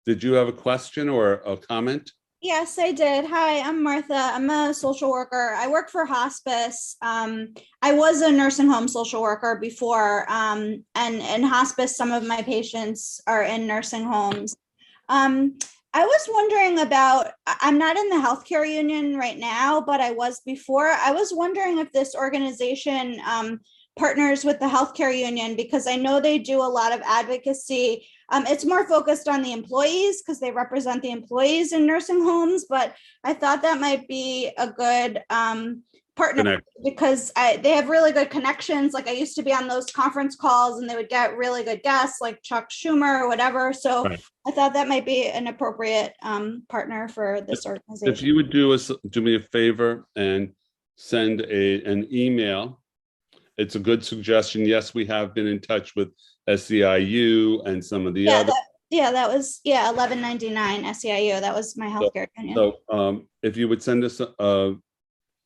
did you have a question or a comment? Yes, I did. Hi, I'm Martha. I'm a social worker. I work for hospice. I was a nursing home social worker before, and in hospice, some of my patients are in nursing homes. I was wondering about, I'm not in the healthcare union right now, but I was before. I was wondering if this organization partners with the healthcare union, because I know they do a lot of advocacy. It's more focused on the employees because they represent the employees in nursing homes, but I thought that might be a good partner because they have really good connections. Like I used to be on those conference calls and they would get really good guests like Chuck Schumer or whatever. So I thought that might be an appropriate partner for this organization. If you would do me a favor and send an email. It's a good suggestion. Yes, we have been in touch with SEIU and some of the other. That was 1199 SEIU. That was my healthcare union. So if you would send us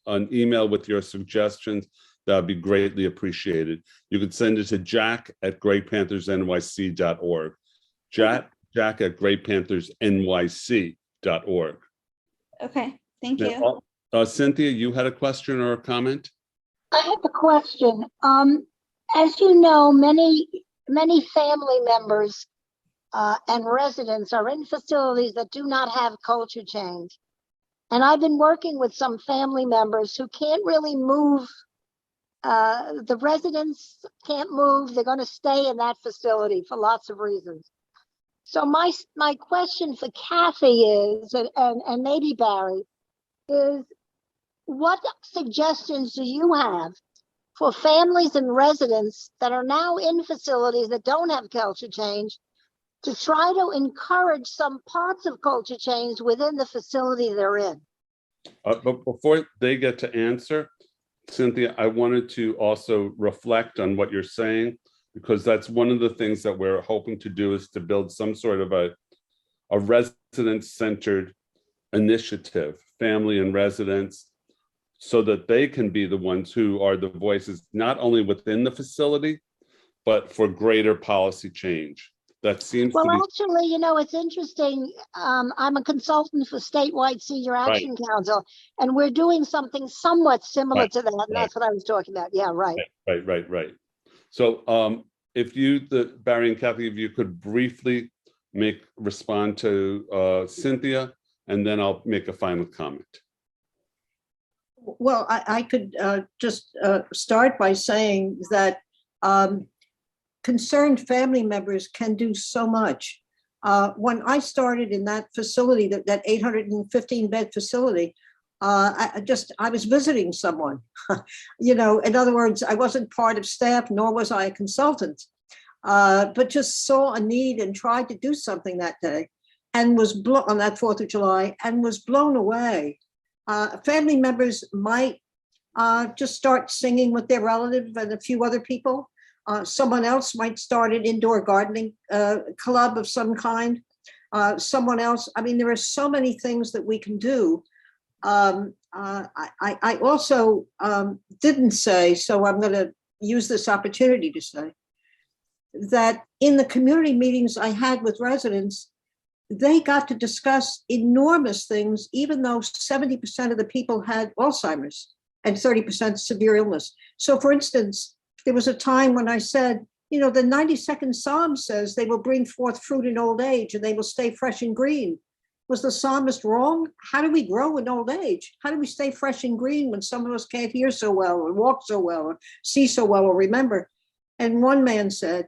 an email with your suggestions, that would be greatly appreciated. You could send it to jack@greatpanthersnyc.org. jack@greatpanthersnyc.org. Okay, thank you. Cynthia, you had a question or a comment? I have a question. As you know, many family members and residents are in facilities that do not have culture change. And I've been working with some family members who can't really move. The residents can't move. They're going to stay in that facility for lots of reasons. So my question for Cathy is, and maybe Barry, is what suggestions do you have for families and residents that are now in facilities that don't have culture change to try to encourage some parts of culture change within the facility they're in? But before they get to answer, Cynthia, I wanted to also reflect on what you're saying, because that's one of the things that we're hoping to do, is to build some sort of a resident-centered initiative, family and residents, so that they can be the ones who are the voices, not only within the facility, but for greater policy change. That seems Well, to be actually, you know, it's interesting. I'm a consultant for statewide Senior Action Council, and we're doing something somewhat similar to that. And that's what I was talking about. Yeah, right. Right. So if you, Barry and Cathy, if you could briefly respond to Cynthia, and then I'll make a final comment. Well, I could just start by saying that concerned family members can do so much. When I started in that facility, that 815 bed facility, I was visiting someone. You know, in other words, I wasn't part of staff, nor was I a consultant, but just saw a need and tried to do something that day, and was on that 4th of July, and was blown away. Family members might just start singing with their relative and a few other people. Someone else might start an indoor gardening club of some kind. Someone else, I mean, there are so many things that we can do. I also didn't say, so I'm going to use this opportunity to say, that in the community meetings I had with residents, they got to discuss enormous things, even though 70% of the people had Alzheimer's and 30% severe illness. So for instance, there was a time when I said, you know, the 92nd Psalm says they will bring forth fruit in old age and they will stay fresh and green. Was the psalmist wrong? How do we grow in old age? How do we stay fresh and green when some of us can't hear so well or walk so well or see so well or remember? And one man said,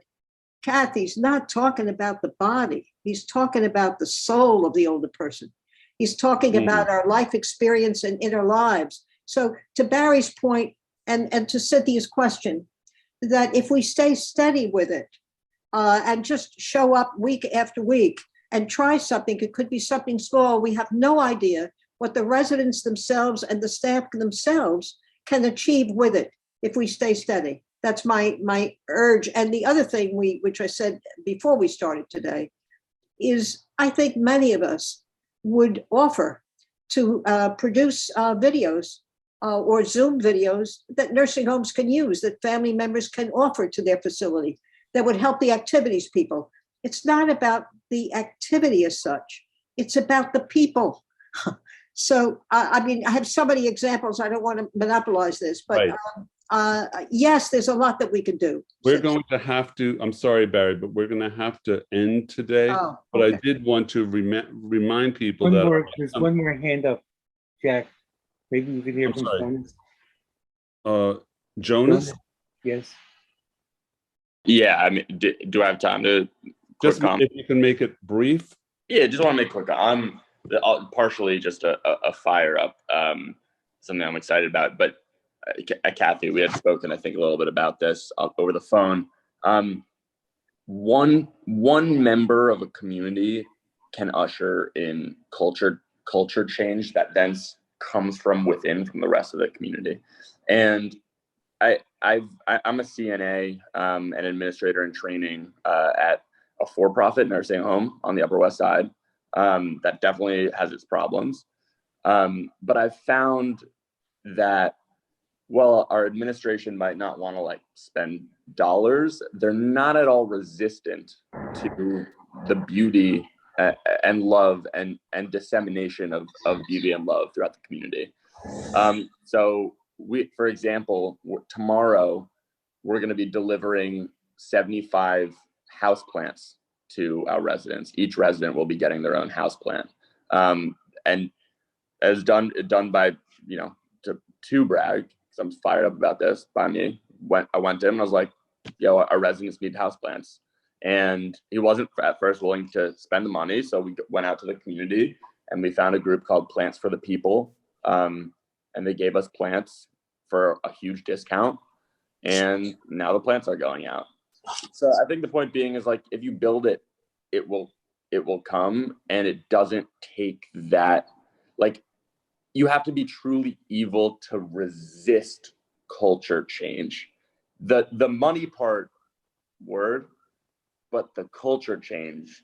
Cathy's not talking about the body. He's talking about the soul of the older person. He's talking about our life experience and inner lives. So to Barry's point and to Cynthia's question, that if we stay steady with it and just show up week after week and try something, it could be something small. We have no idea what the residents themselves and the staff themselves can achieve with it if we stay steady. That's my urge. And the other thing which I said before we started today, is I think many of us would offer to produce videos or Zoom videos that nursing homes can use, that family members can offer to their facility, that would help the activities people. It's not about the activity as such, it's about the people. So, I mean, I have so many examples, I don't want to monopolize this, but yes, there's a lot that we can do. We're going to have to, I'm sorry, Barry, but we're going to have to end today. Oh, but okay. I did want to remind people There's one more hand up, Jack. Maybe you can hear from Jonas. Jonas? Yes. Yeah, I mean, do I have time to just if you can make it brief? Yeah, just want to make quick. I'm partially just a fire up, something I'm excited about. But Cathy, we had spoken, I think, a little bit about this over the phone. One member of a community can usher in culture change that then comes from within, from the rest of the community. And I'm a CNA, an administrator in training at a for-profit nursing home on the Upper West Side that definitely has its problems. But I've found that while our administration might not want to spend dollars, they're not at all resistant to the beauty and love and dissemination of beauty and love throughout the community. So for example, tomorrow we're going to be delivering 75 houseplants to our residents. Each resident will be getting their own houseplant. And as done by, to brag, because I'm fired up about this, by me, I went to him and I was like, yo, our residents need houseplants. And he wasn't at first willing to spend the money. So we went out to the community and we found a group called Plants for the People. And and they gave us plants for a huge discount, and now the plants are going out. So I think the point being is, like, if you build it, it will come, and it doesn't take that, like, you have to be truly evil to resist culture change. The money part, word, but the culture change,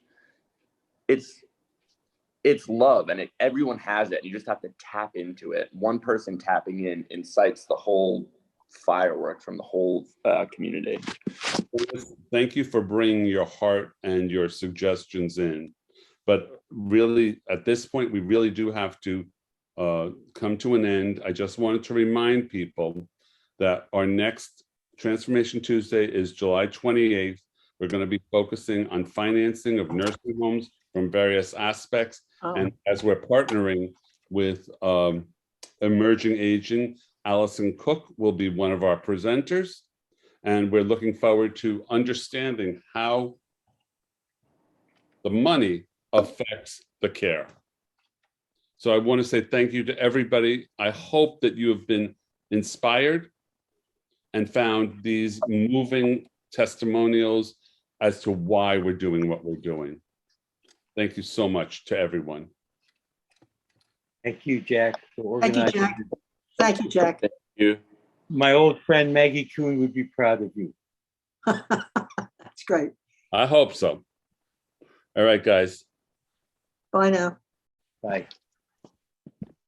it's love, and everyone has it. You just have to tap into it. One person tapping in incites the whole fireworks from the whole community. Thank you for bringing your heart and your suggestions in. But really, at this point, we really do have to come to an end. I just wanted to remind people that our next Transformation Tuesday is July 28th. We're going to be focusing on financing of nursing homes from various aspects. And as we're partnering with Emerging Aging, Allison Cook will be one of our presenters. And we're looking forward to understanding how the money affects the care. So I want to say thank you to everybody. I hope that you have been inspired and found these moving testimonials as to why we're doing what we're doing. Thank you so much to everyone. Thank you, Jack, for Thank you, organizing. Jack. Thank you, Jack. Thank you. My old friend Maggie Kuhn would be proud of you. That's great. I hope so. All right, guys. Bye now. Bye.